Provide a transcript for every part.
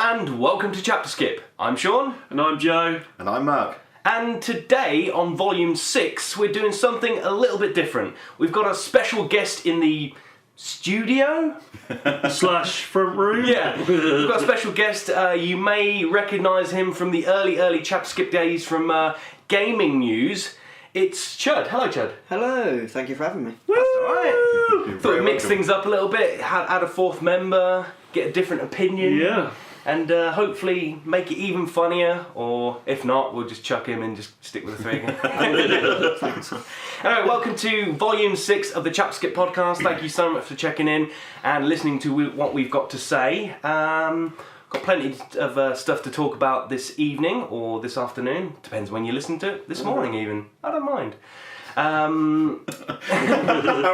and welcome to ChapterSkip. I'm Sean. And I'm Joe. And I'm Mark. And today, on Volume 6, we're doing something a little bit different. We've got a special guest in the studio? / front room? Yeah, we've got a special guest. You may recognise him from the early ChapterSkip days from gaming news. It's Chud. Hello, Chud. Hello, thank you for having me. That's alright. Thought we'd mix welcome. things up a little bit, add a fourth member, get a different opinion. Yeah. And hopefully make it even funnier, or if not, we'll just chuck him and just stick with the three again. Thanks. Anyway, welcome to Volume 6 of the ChapterSkip podcast. Thank you so much for checking in and listening to what we've got to say. Got plenty of stuff to talk about this evening, or this afternoon. Depends when you listen to it. This morning even. I don't mind. How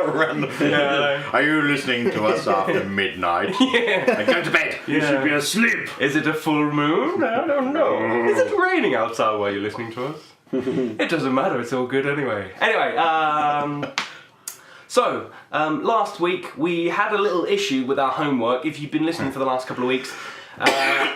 random. Yeah. Are you listening to us after midnight? Yeah. And go to bed. You should be asleep. Is it a full moon? I don't know. Is it raining outside while you're listening to us? It doesn't matter, it's all good anyway. Anyway, so, last week we had a little issue with our homework. If you've been listening for the last couple of weeks,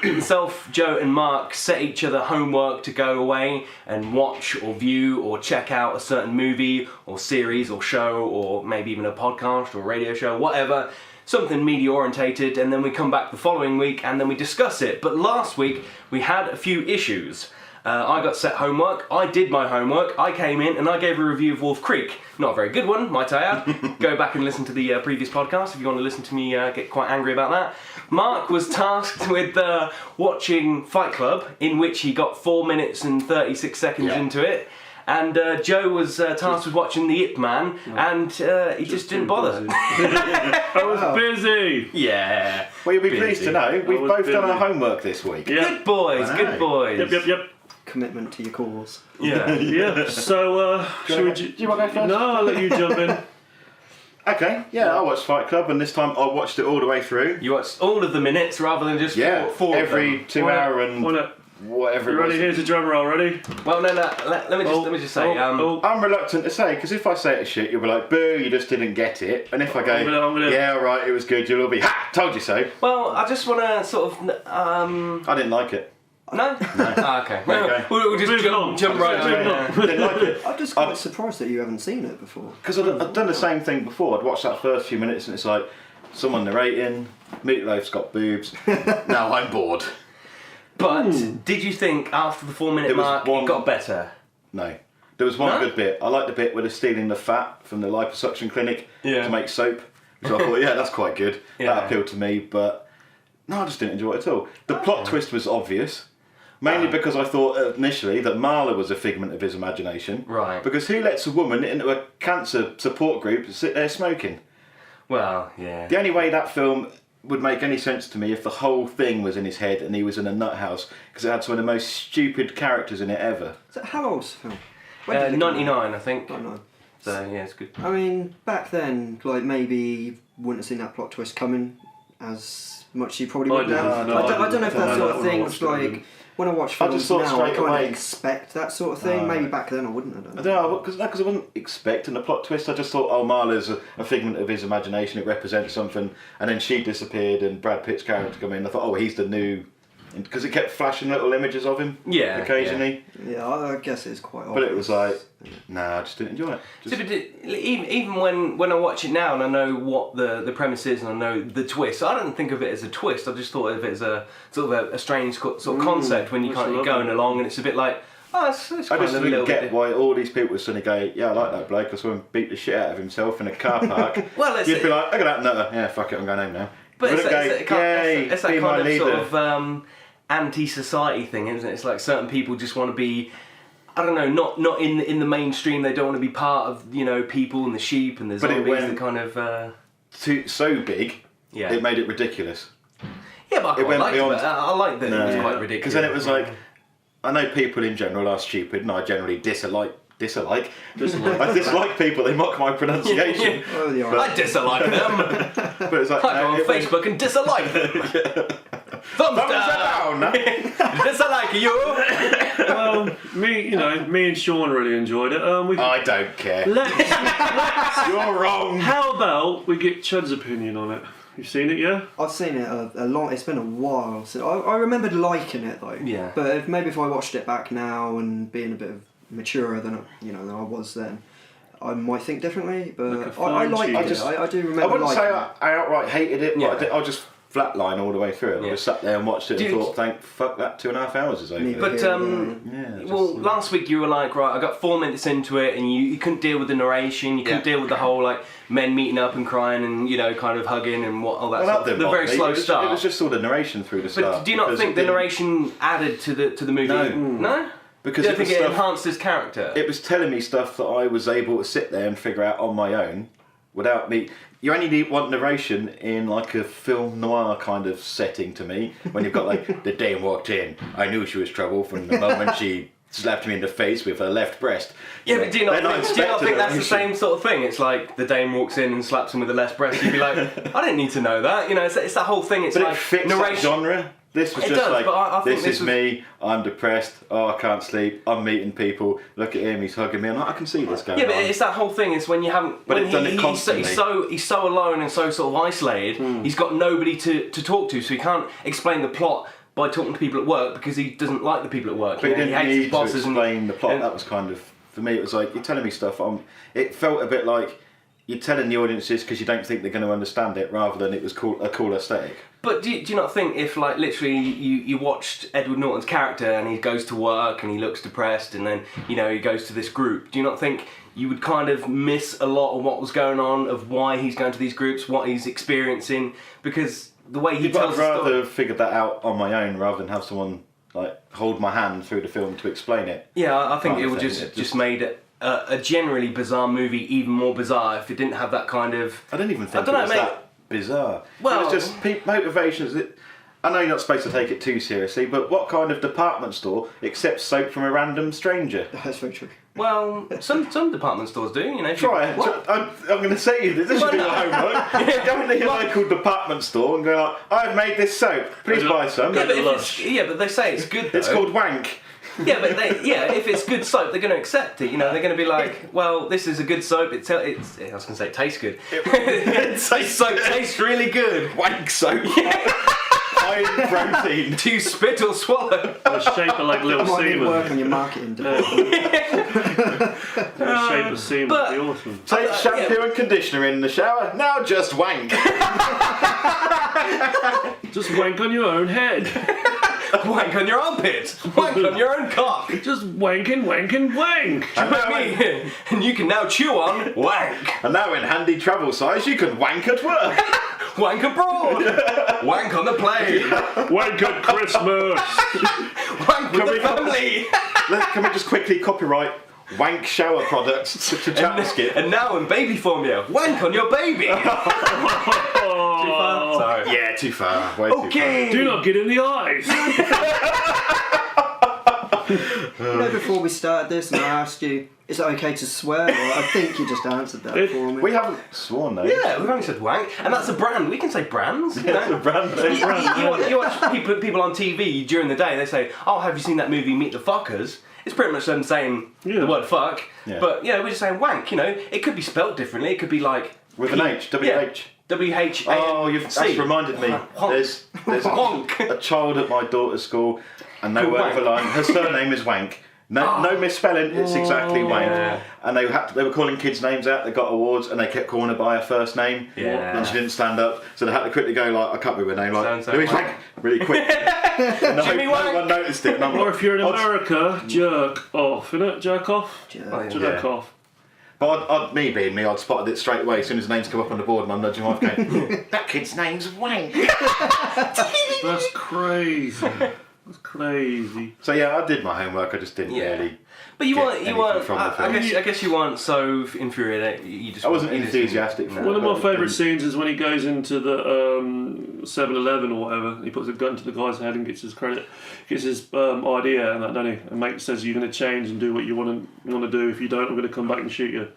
myself, Joe and Mark set each other homework to go away and watch or view or check out a certain movie or series or show or maybe even a podcast or a radio show, whatever. Something media orientated, and then we come back the following week and then we discuss it. But last week we had a few issues. I got set homework, I did my homework, I came in and I gave a review of Wolf Creek. Not a very good one, might I add. Go back and listen to the previous podcast if you want to listen to me get quite angry about that. Mark was tasked with watching Fight Club, in which he got 4 minutes and 36 seconds into it. And Joe was tasked with watching The Ip Man, and he just didn't bother. I was busy. Yeah. Well, you'll be Busy. pleased to know we've was both done busy. our homework this week. Yeah. Good boys, I good know. boys. Yep. Commitment to your cause. Yeah. Yeah. So, should we... Do you want to go first? No, I'll let you jump in. Okay, yeah, I watched Fight Club, and this time I watched it all the way through. You watched all of the minutes rather than just Yeah, four of every them. 2 hour and Why not? whatever You it ready? was. Here's a drum roll. Ready? Well, no. Let me just say. I'm reluctant to say, because if I say it's shit, you'll be like, boo, you just didn't get it. And if I go, I'm gonna- yeah, alright, it was good, you'll all be, ha, told you so. Well, I just want to sort of. I didn't like it. No? Ah, okay. Okay. We'll just Moving on. jump right Moving in. on. I didn't like it. I'm just quite surprised that you haven't seen it before. Because I'd done the same thing before. I'd watched that first few minutes and it's like, someone narrating, Meatloaf's got boobs, now I'm bored. But did you think after the 4 minute There was mark one- it got better? No. There was one No? good bit. I liked the bit where they're stealing the fat from the liposuction clinic Yeah. to make soap. Which I thought, yeah, that's quite good. Yeah. That appealed to me, but no, I just didn't enjoy it at all. The plot twist was obvious. Mainly because I thought initially that Marla was a figment of his imagination. Right. Because who lets a woman into a cancer support group sit there smoking? Well, yeah. The only way that film would make any sense to me if the whole thing was in his head and he was in a nut house, because it had some of the most stupid characters in it ever. So how old's the film? When did it come out? 99, I think. 99. So yeah, it's good. I mean, back then, like maybe you wouldn't have seen that plot twist coming as much as you probably would didn't. now. No, I don't know if that I sort of wouldn't thing watch was it, like... really. When I watch I films just thought now, I straight kind away- of expect that sort of thing. Maybe back then I wouldn't have done. I don't know, because I wasn't expecting a plot twist. I just thought, oh, Marla's a figment of his imagination, it represents something, and then she disappeared and Brad Pitt's character come in. I thought, oh, he's the new... Because it kept flashing little images of him Yeah, occasionally. Yeah, I guess it's quite But obvious. it was like, nah, I just didn't enjoy it. So, but even when I watch it now and I know what the premise is and I know the twist, I don't think of it as a twist. I just thought of it as a sort of a strange sort of concept when you that's kind of lovely. going along and it's a bit like, oh, it's I kind just of a didn't little get bit. why all these people were suddenly going, yeah, I like that bloke, I saw him beat the shit out of himself in a car park. Well, it's- You'd be like, look at that nutter, yeah, fuck it, I'm going home now. But You it's wouldn't go, yay, that be my kind of leader. sort of anti-society thing, isn't it? It's like certain people just want to be, I don't know, not in the mainstream. They don't want to be part of, you know, people and the sheep and the But it zombies. went- The kind of So big, yeah. it made it ridiculous. Yeah, but I it quite went liked it. beyond- I liked that it was quite ridiculous. Because then it was like, I know people in general are stupid, and I generally dislike. I dislike people. They mock my pronunciation. Oh, yeah. I dislike them. But it's like, I go no, on it went- Facebook and dislike them. Thumbs down. down. Dislike you. Well, me and Sean really enjoyed it. I don't care. Let's, You're wrong. how about we get Chud's opinion on it? You've seen it, yeah? I've seen it a lot. It's been a while since I remembered liking it though. Yeah. But maybe if I watched it back now and being a bit maturer than than I was then, I might think differently. But I liked it. I do remember. I wouldn't say liking it. I outright hated it, Yeah. but I just flatline all the way through it. I just sat there and watched it and thought, fuck that, 2.5 hours is over. But last week you were like, right, I got 4 minutes into it, and you couldn't deal with the narration, you couldn't deal with the whole like men meeting up and crying and kind of hugging and all that stuff. The very slow start. It was just all the narration through the start. But do you not think the narration added to the movie? No. Because you don't think it enhanced his character? It was telling me stuff that I was able to sit there and figure out on my own without me. You only want narration in like a film noir kind of setting to me. When you've got like, the dame walked in, I knew she was trouble from the moment she slapped me in the face with her left breast. Yeah, but do you not think that's the same sort of thing? It's like the dame walks in and slaps him with the left breast. You'd be like, I didn't need to know that. It's that whole thing. It's but like it fits narration. that genre. This was just like, this is me, I'm depressed, I can't sleep, I'm meeting people, look at him, he's hugging me, and I can see this going on. Yeah, but it's that whole thing, it's when you haven't... But he's so alone and so sort of isolated, he's got nobody to talk to, so he can't explain the plot by talking to people at work because he doesn't like the people at work. But he didn't hates need his bosses to explain the plot, that was kind of... For me, it was like, you're telling me stuff, it felt a bit like you're telling the audiences because you don't think they're going to understand it, rather than it was a cool aesthetic. But do you not think if, like, literally you watched Edward Norton's character and he goes to work and he looks depressed and then, he goes to this group, do you not think you would kind of miss a lot of what was going on, of why he's going to these groups, what he's experiencing? Because the way he tells the story... I'd rather have figured that out on my own rather than have someone, like, hold my hand through the film to explain it. Yeah, I think it would just made it a generally bizarre movie even more bizarre if it didn't have that kind of... I don't even think it was that bizarre. Well, it was just motivations. I know you're not supposed to take it too seriously, but what kind of department store accepts soap from a random stranger? That's very true. Well, some department stores do, Try it. I'm going to say this should be your homework. Go into your local department store and go like, I've made this soap, please buy some. But they say it's good though. It's called Wank. Yeah, but if it's good soap, they're going to accept it. They're going to be like, well, this is a good soap. I was going to say it tastes good. Soap tastes really good. Wank soap. High protein. Do you spit or swallow? The shape of like little might need semen. work on your marketing. The shape of semen would be awesome. Take shampoo and conditioner in the shower. Now just wank. Just wank on your own head. Wank on your armpit. Wank on your own cock. Just wanking, wank. And you can now chew on wank. And now in handy travel size, you can wank at work. Wank abroad. Wank on the plane. Wank at Christmas. Wank with the family. Can we just quickly copyright wank shower products to ChapterSkip? And now in baby formula, wank on your baby. Too far? Sorry. Yeah, too far. Way too far. Do not get in the eyes. Before we started this and I asked you, is it okay to swear? Well, I think you just answered that for me. We haven't sworn though. Yeah, we've only said wank, and that's a brand. We can say brands. It's a brand. You watch people on TV during the day. They say, "Oh, have you seen that movie Meet the Fuckers?" It's pretty much them saying the word fuck, but we're just saying wank. It could be spelt differently. It could be like with an H, W-H. W-H-A-N-C. Oh, that's reminded me. There's a child at my daughter's school, and they were over line. Her surname is Wank. No misspelling. It's exactly Wank. Yeah. And they were calling kids' names out. They got awards, and they kept calling her by her first name. Yeah. And she didn't stand up, so they had to quickly go like, I can't remember her name. Like, So Louise Wank, really quick. And Jimmy no one noticed it. Or if you're in America, jerk off, innit? Jerk off. Jerk Off. But me being me, I'd spotted it straight away as soon as the names come up on the board, and I'm nudging my wife going, that kid's name's Wank. That's crazy. That's crazy. So yeah, I did my homework. I just didn't really. But you weren't. From the film. I guess you weren't so infuriated. I wasn't enthusiastic. For One of my favourite scenes is when he goes into the 7-Eleven or whatever. He puts a gun to the guy's head and gets his idea and that, don't he? And mate says you're going to change and do what you want to do. If you don't, I'm going to come back and shoot you.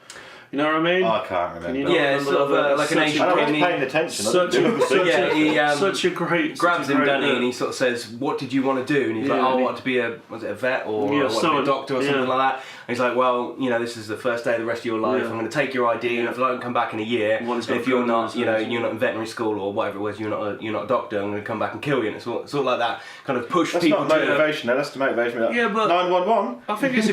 You know what I mean? I can't remember. You know, Yeah, it's sort of like an Asian I was kid. paying attention. Such a great. Grabs him, doesn't he? And he sort of says, "What did you want to do?" And he's like, "Oh, I want to be a vet or I want to be a doctor or something like that." And he's like, "Well, this is the first day of the rest of your life. I'm going to take your ID, and if I don't come back in a year, and if you're not, you're not in veterinary school or whatever it was, you're not a doctor. I'm going to come back and kill you." And it's sort of like that kind of push people. That's not motivation. That's the motivation. Like, yeah, but 911. I think it's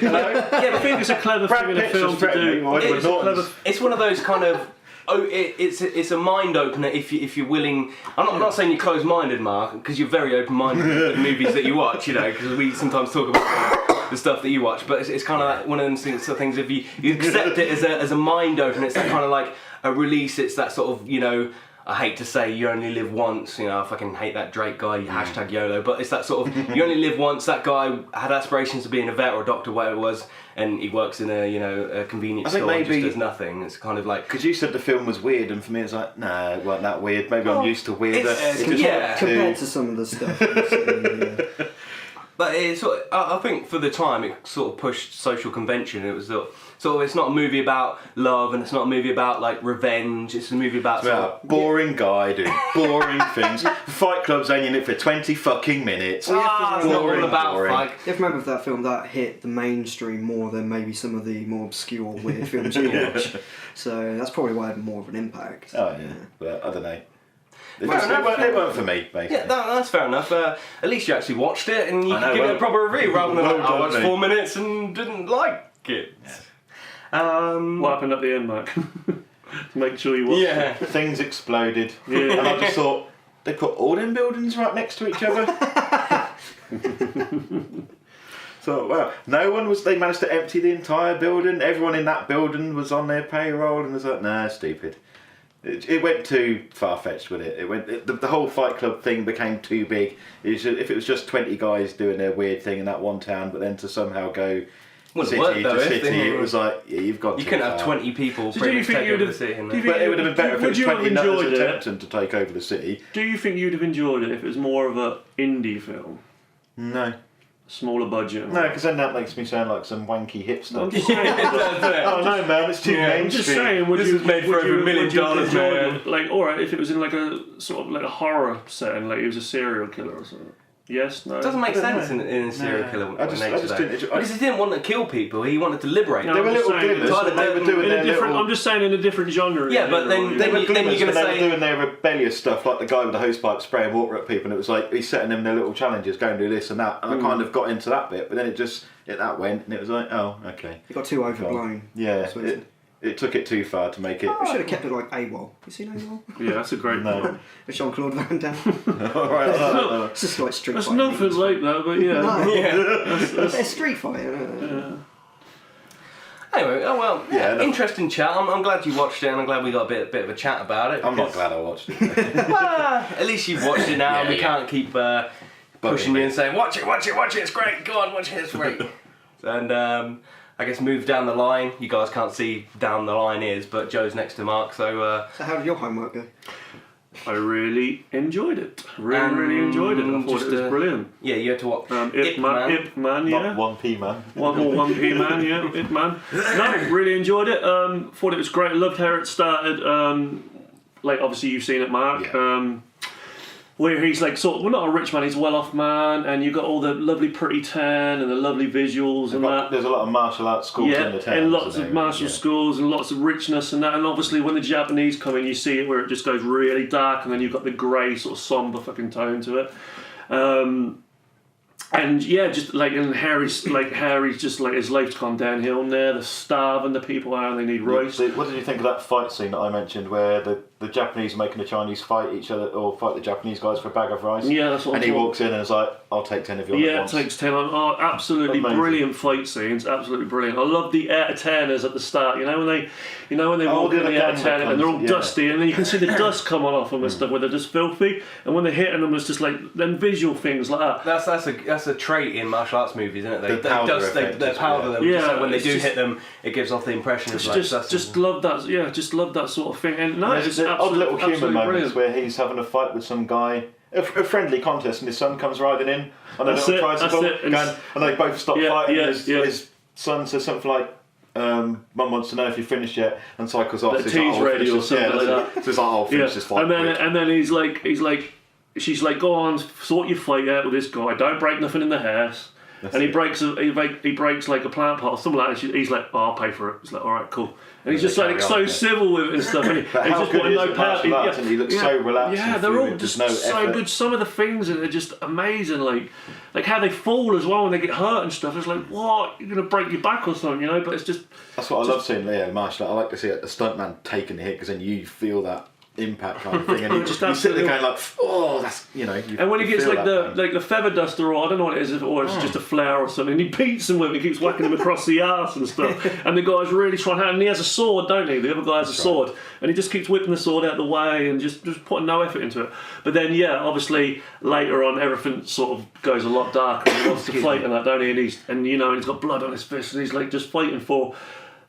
a clever thing in a film to do. It's one of those kind of. It's a mind opener if you're willing. I'm not saying you're closed-minded, Mark, because you're very open-minded with the movies that you watch. Because we sometimes talk about the stuff that you watch, but it's kind of like one of those things. If you accept it as a mind opener, it's that kind of like a release. It's that sort of I hate to say you only live once, I fucking hate that Drake guy, hashtag YOLO, but it's that sort of, you only live once. That guy had aspirations of being a vet or a doctor, whatever it was, and he works in a convenience store and just does nothing. It's kind of like... Because you said the film was weird, and for me it's like, nah, it wasn't that weird. Maybe I'm used to weirder. Compared to some of the stuff. But it's I think for the time it sort of pushed social convention. It was sort of it's not a movie about love, and it's not a movie about like revenge. It's a movie about a boring guy doing boring things. Fight Club's only in it for 20 fucking minutes. It's not all about fight. You have to remember that film that hit the mainstream more than maybe some of the more obscure weird films you watch. So that's probably why it had more of an impact. Oh yeah, but I don't know. It weren't for me, basically. Yeah, that's fair enough. At least you actually watched it and you can give it a proper review rather than I watched 4 minutes and didn't like it. Yeah. What happened at the end, Mark? Make sure you watch it. Things exploded. Yeah. And I just thought, they put all them buildings right next to each other? So, well, they managed to empty the entire building. Everyone in that building was on their payroll and was like, nah, stupid. It went too far-fetched with it. The whole Fight Club thing became too big. If it was just 20 guys doing their weird thing in that one town, but then to somehow go city to city, it was like, you've got. You couldn't have 20 people pretty much take over the city. But it would have been better if it was 20 nutters attempting to take over the city. Do you think you'd have enjoyed it if it was more of an indie film? No. Smaller budget. No, because then that makes me sound like some wanky hipster. I'm just saying. Oh no, man, it's too mainstream. I'm just saying. This is made for over $1 million, man. Like, alright, if it was in like a sort of like a horror setting, like he was a serial killer or something. Yes, no. It doesn't make sense in a serial killer nature. Because he didn't want to kill people, he wanted to liberate them. They were little glimmers. They were doing their little... I'm just saying in a different genre. Yeah, but then you're going to say... They were doing their rebellious stuff, like the guy with the hosepipe spraying water at people, and it was like, he's setting them their little challenges, go and do this and that, and I kind of got into that bit, but then that went, and it was like, oh, okay. It got too overblown. Yeah, it took it too far to make it... We should have kept it like AWOL. You seen AWOL? Yeah, that's a great one. With Jean-Claude Van Damme. Alright, it's just like Street Fighter. Fighter. That's nothing like that, but yeah. No. Yeah. It's Street Fighter. Yeah. Anyway, interesting chat. I'm glad you watched it, and I'm glad we got a bit of a chat about it. I'm not glad I watched it. At least you've watched it now, and we can't keep pushing you and saying, watch it, it's great, go on, watch it, it's great. And I guess move down the line. You guys can't see down the line is, but Joe's next to Mark, so... So how did your homework go? I really enjoyed it. Really enjoyed it. I thought it was brilliant. Yeah, you had to watch Ip Man, yeah. Not 1p Man. 1p Man, yeah. Ip Man. No, really enjoyed it. Thought it was great. Loved how it started. Like, obviously you've seen it, Mark. Yeah. Where he's like not a rich man, he's a well-off man, and you've got all the lovely pretty tan and the lovely visuals and that. There's a lot of martial arts schools in the town. And lots of martial schools and lots of richness and that. And obviously when the Japanese come in, you see it where it just goes really dark, and then you've got the grey sort of sombre fucking tone to it. And yeah, just like, and Harry's just like, his life's gone downhill now. They're starving, the people are, and they need rice. What did you think of that fight scene that I mentioned, where the Japanese are making the Chinese fight each other, or fight the Japanese guys for a bag of rice? Yeah, that's what. And he walks in and is like, "I'll take 10 of yours." Yeah, it takes 10. Oh, absolutely amazing. Brilliant fight scenes. Absolutely brilliant. I love the air turners at the start. You know when they walk in the air turner and they're all dusty, and then you can see the dust coming off them and stuff where they're just filthy. And when they're hitting them, it's just like them visual things like that. That's a trait in martial arts movies, isn't it? They powder them. Yeah, so when they do hit them, it gives off the impression of like just love that. Yeah, just love that sort of thing. And no, it's odd little humour moments brilliant. Where he's having a fight with some guy, a friendly contest, and his son comes riding in on a little tricycle, and they both stop fighting. His son says something like, Mum wants to know if you finished yet, and cycles off. The tea's ready or something like that. So it's like, I'll finish this fight. And then he's like, she's like, go on, sort your fight out with this guy. Don't break nothing in the house. And he breaks like a plant pot or something like that. He's like, oh, I'll pay for it. He's like, all right, cool. And he's just like so civil with it and stuff. And he's just got no power. And he looks so relaxed. Yeah, they're all just so good. Some of the things are just amazing. Like how they fall as well when they get hurt and stuff. It's like, what? You're gonna break your back or something, you know? But it's just. That's what I love seeing Leo Marshall. I like to see a stuntman taking the hit because then you feel that impact kind of thing, and you sit there going like, oh, that's, you know. And when he gets like the feather duster, or I don't know what it is, or it's just a flare or something, and he beats him with it, he keeps whacking him across the arse and stuff. And the guy's really trying hard, and he has a sword, don't he? The other guy has a sword, and he just keeps whipping the sword out of the way and just putting no effort into it. But then, yeah, obviously later on, everything sort of goes a lot darker, and he wants to fight and that, don't he? And he's got blood on his fist, and he's like just fighting for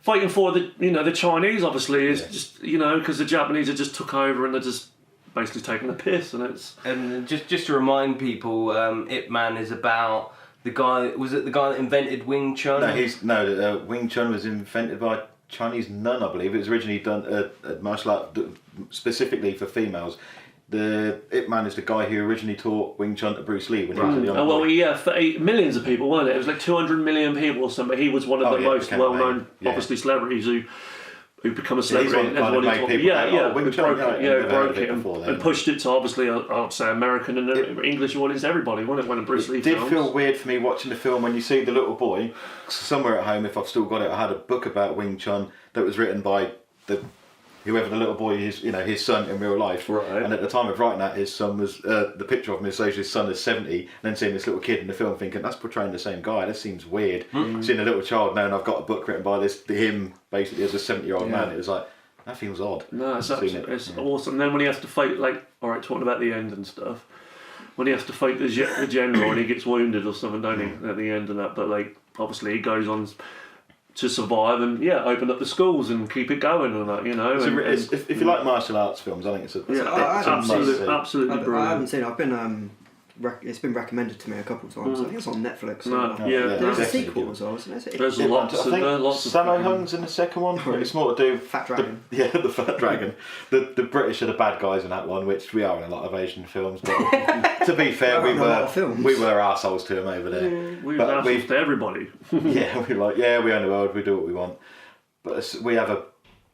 the Chinese, obviously, is just, because the Japanese have just took over and they're just basically taking the piss, and just to remind people, Ip Man is about the guy. Was it the guy that invented Wing Chun? No, Wing Chun was invented by a Chinese nun, I believe. It was originally done a martial art specifically for females. The Ip Man is the guy who originally taught Wing Chun to Bruce Lee when he was a young boy. For millions of people, wasn't it? It was like 200 million people or something. He was one of the most well-known, obviously, celebrities who become a celebrity. Broke it and pushed it to, obviously, I'd say American and English audience, everybody, wasn't it, when Bruce Lee films. It did feel weird for me watching the film when you see the little boy. Somewhere at home, if I've still got it, I had a book about Wing Chun that was written by whoever the little boy is, his son in real life. Right. And at the time of writing that, his son was, the picture of him shows his son is 70, and then seeing this little kid in the film thinking, that's portraying the same guy, that seems weird. Seeing a little child knowing I've got a book written by him basically as a 70-year-old man, it was like, that feels odd. No, it's awesome. And then when he has to fight, talking about the end and stuff, when he has to fight the general and he gets wounded or something, don't he, at the end of that, but obviously he goes on to survive and open up the schools and keep it going and that, if you like martial arts films, I think it's absolutely brilliant. I haven't seen it. It's been recommended to me a couple of times. I think it's on Netflix. There's a sequel as well, isn't there? There's lots of Sammo Hung's in the second one. It's more to do Fat Dragon. The Fat Dragon. The British are the bad guys in that one, which we are in a lot of Asian films. But to be fair, we were arseholes to him over there. We were arseholes to everybody. We're like, we own the world, we do what we want. But we have a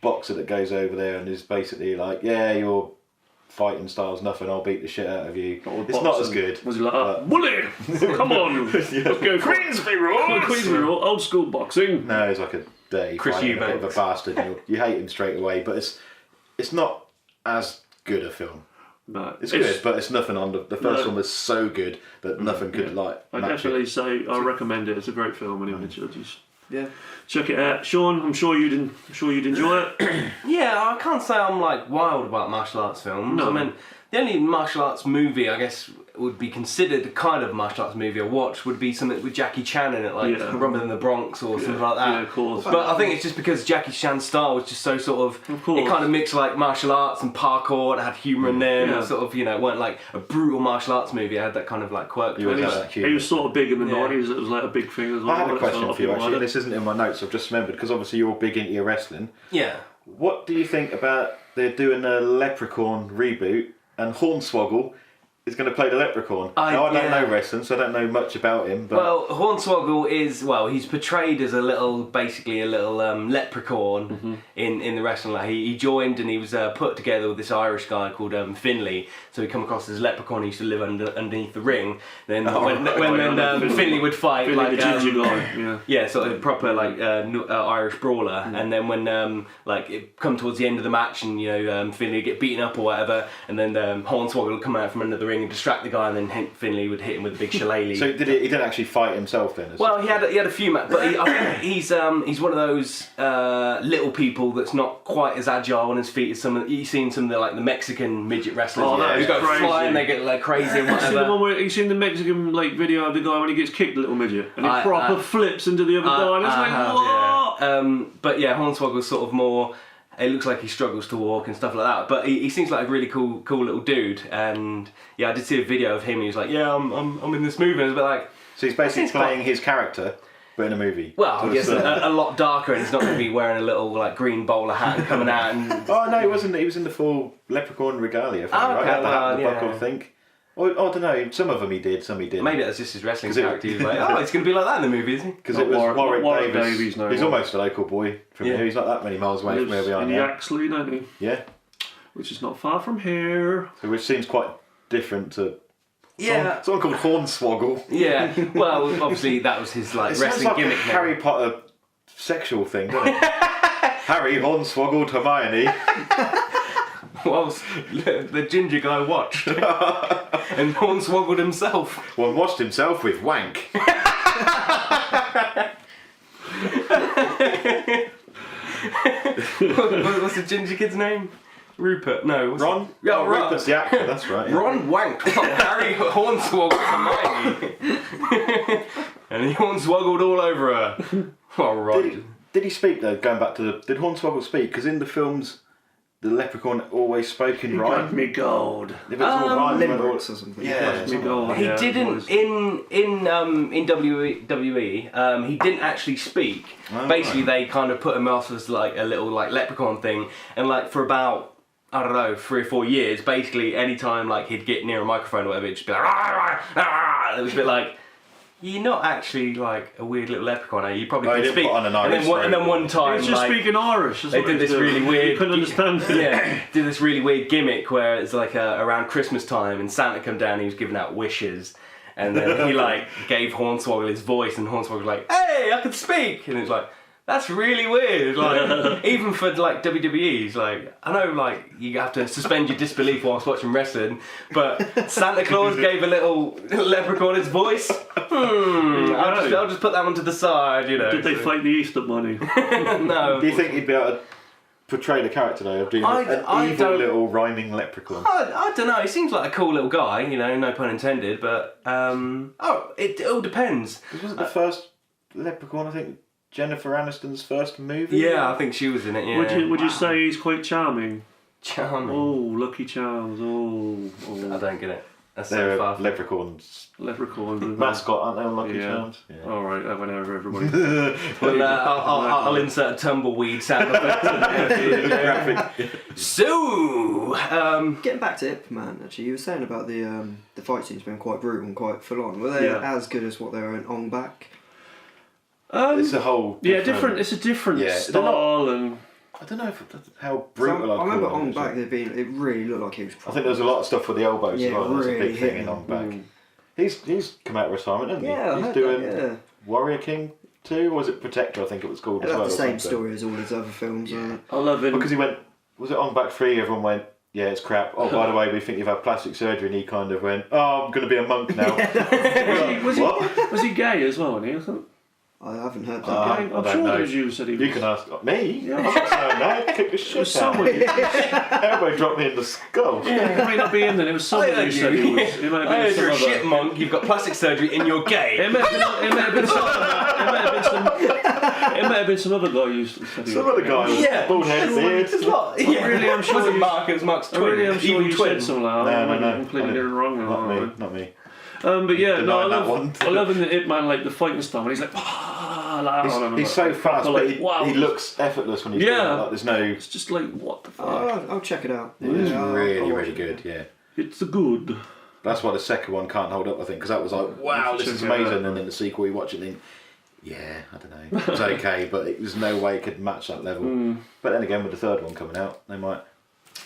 boxer that goes over there and is basically like, your fighting style's nothing, I'll beat the shit out of you. It's not as good. Was he like, bully! Come on! Let's go Queensbury Rules! Old school boxing. No, he's like a dirty fighter, a bit of a bastard. You hate him straight away, but it's not as good a film. No, it's good, but it's nothing on the first one was so good that nothing could I definitely say I recommend it. It's a great film anyway. Check it out, Sean. I'm sure you'd enjoy it. Yeah, I can't say I'm wild about martial arts films. No. I mean, the only martial arts movie I guess would be considered the kind of martial arts movie I watch would be something with Jackie Chan in it, Rumble in the Bronx or something like that. Yeah, of course. But I think it's just because Jackie Chan's style was just so sort of it kind of mixed martial arts and parkour, and it had humour in there, and sort of it weren't a brutal martial arts movie. It had that kind of quirk. He was sort of big in the 90s. It was a big thing as well. I had a question for you actually. This isn't in my notes. I've just remembered because obviously you're all big into your wrestling. Yeah. What do you think about they're doing a Leprechaun reboot and Hornswoggle is going to play the Leprechaun? I don't know wrestling, so I don't know much about him. But well, Hornswoggle is he's portrayed as a little leprechaun in the wrestling. He joined and he was put together with this Irish guy called Finlay. So he come across as a leprechaun. He used to live underneath the ring. Then when Finlay would fight, Finlay the ginger guy, sort of proper Irish brawler. And then when it come towards the end of the match and Finlay would get beaten up or whatever, and then Hornswoggle would come out from under the ring and distract the guy, and then Finlay would hit him with a big shillelagh. So he didn't actually fight himself then? Well, he had a few matches, but I think he's one of those little people that's not quite as agile on his feet as you've seen some of the Mexican midget wrestlers. Who go flying, they get crazy and whatever. You've seen the Mexican video of the guy when he gets kicked, the little midget, and he proper flips into the other guy, and it's what? But Hornswoggle's sort of more. It looks like he struggles to walk and stuff like that, but he seems like a really cool little dude. And I did see a video of him. He was like, "Yeah, I'm in this movie." And I was a bit so he's basically playing his character. but in a movie. Well, I guess a lot darker, and he's not going to be wearing a little like green bowler hat and coming out and... Oh no, he wasn't. He was in the full leprechaun regalia. Oh, okay, right? The hat and the yeah. buckle, I think. Or, I don't know. Some of them he did. Some he didn't. Maybe that's just his wrestling character. He was like, oh, it's going to be like that in the movie, isn't he? Because it was Warwick Davis. No, he's almost a local boy from here. He's not that many miles away from where we are in now. Yaxley, don't he? Yeah. Which is not far from here. So, which seems quite different to. Yeah. Someone called Hornswoggle. Yeah. Well, obviously that was his like wrestling like gimmick. A Harry Potter sexual thing, doesn't it? Harry Hornswoggled Hermione. Whilst the ginger guy watched and Hornswoggled himself. Well, watched himself with wank. What's the ginger kid's name? Rupert? No. Ron? Yeah, oh, Ron. Rupert's the actor, that's right. Yeah. Ron wanked Harry Hornswoggled Hermione. And he Hornswoggled all over her. Oh, Ron. Did he speak though? Going back to did Hornswoggle speak? Because in the films, the leprechaun always spoke in rhyme. Got me gold. If it's all rhyme, Limericks or something. Yeah, Me gold. He Yeah, didn't in WWE. He didn't actually speak. Oh, Basically, right. they kind of put him off as like a little like leprechaun thing, and like for about I don't know 3 or 4 years, basically anytime like he'd get near a microphone or whatever, it'd just be like rah, rah, rah. It was a bit like. You're not actually like a weird little leprechaun, are you? You probably No, can he didn't speak. put on an Irish and then one time, He was just like, speaking Irish. they did this really weird. You couldn't understand it. Yeah, did this really weird gimmick where it's like around Christmas time, and Santa come down. And he was giving out wishes, and then he like gave Hornswoggle his voice, and Hornswoggle was like, "Hey, I can speak," and it was like. That's really weird. Like, even for like WWE's, like I know, like you have to suspend your disbelief whilst watching wrestling, but Santa Claus gave a little leprechaun his voice. I'll just put that one to the side, you know. Did they fight the Easter Bunny? No. Do you think he'd be able to portray the character though of doing an evil little rhyming leprechaun? I don't know. He seems like a cool little guy, you know, no pun intended. But it all depends. Wasn't the first leprechaun? I think. Jennifer Aniston's first movie? Yeah, I think she was in it, yeah. Would you say he's quite charming? Charming. Oh, Lucky Charms. Oh. I don't get it. That's They're so far. leprechauns. Leprechaun. Mascot, aren't they on Lucky Charms? Yeah. Alright, I went over everybody. Well, I'll insert a tumbleweed sound effect. So, Getting back to Ip Man, actually, you were saying about the fight scenes being quite brutal and quite full on. Were they as good as what they were in Ong Bak? It's a whole different. It's a different Yeah, style and. I don't know how brutal. I remember Ong Bak. It really looked like he was. I think there was a lot of stuff for the elbows as well. That's a big thing in Ong Bak. He's come out of retirement, hasn't he? Yeah, he's doing Warrior King 2, or was it Protector? I think it was called. It's as well. the same story as all his other films. Yeah. I love it because he went. Was it Ong Bak 3? Everyone went. Yeah, it's crap. Oh, by the way, we think you've had plastic surgery, and he kind of went, "Oh, I'm going to be a monk now." Was he gay as well? Wasn't he? I haven't heard that. I'm sure it was you said he was. You can ask me. Yeah. I'm not saying that. Kick the shit out. Everybody dropped me in the skull. Yeah, he may not be in there. It was someone who said he was. It might have been you're a some shit monk, you've got plastic surgery and you're gay. It may have been some other guy who said he was. Some other guy with bald head, beard. I'm sure wasn't Mark, it was Mark's twin. I really am sure you twin. said something like that. No. I'm completely getting it wrong now. Not me. But yeah, Deny that one. I love in the Ip Man like the fighting style, and he's like, he's so fast, but he looks effortless when he's doing it. Like there's no. It's just like what the fuck. I'll check it out. It's really good. Yeah. It's good. That's why the second one can't hold up. I think because that was like, wow, this is amazing, and then the sequel you watch it and think, yeah, I don't know, it was okay, but there's no way it could match that level. But then again, with the third one coming out, they might.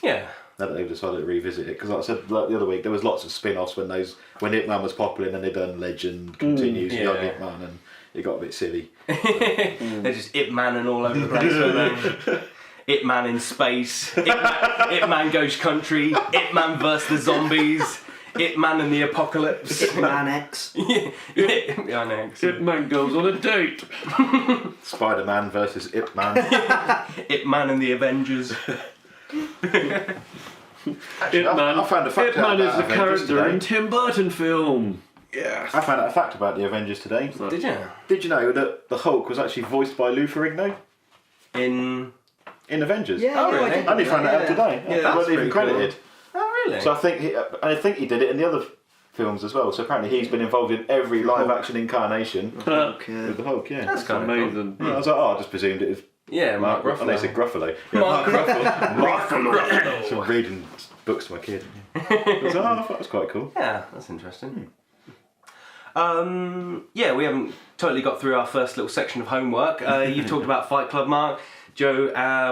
Yeah. Now that they've decided to revisit it, because like I said like the other week, there was lots of spin-offs when Ip Man was popular, and then they done Legend continues, Young Ip Man, and it got a bit silly. They're just Ip Man and all over the place, aren't they? Ip Man in space. Ip Man goes country. Ip Man versus the zombies. Ip Man and the apocalypse. Ip Man X. Ip Man goes on a date. Spider-Man versus Ip Man. Ip Man and the Avengers. Actually, I found a fact Ip Man is the Avengers character today. in Tim Burton film. Yeah. I found out a fact about the Avengers today. Did you? Did you know that the Hulk was actually voiced by Lou Ferrigno? In Avengers? Yeah, Oh, really? I only found that out today. Yeah, They that's weren't even pretty cool. credited. Oh, really? So I think he did it in the other films as well. So apparently he's been involved in every live action incarnation with Okay. the Hulk. Yeah, That's kind of amazing. I was like, I just presumed it was Mark Ruffalo. And they said Gruffalo. Yeah, Mark Ruffalo. So I'm reading books to my kid. I thought it was quite cool. Yeah, that's interesting. Yeah, we haven't totally got through our first little section of homework. You've talked about Fight Club, Mark. Joe,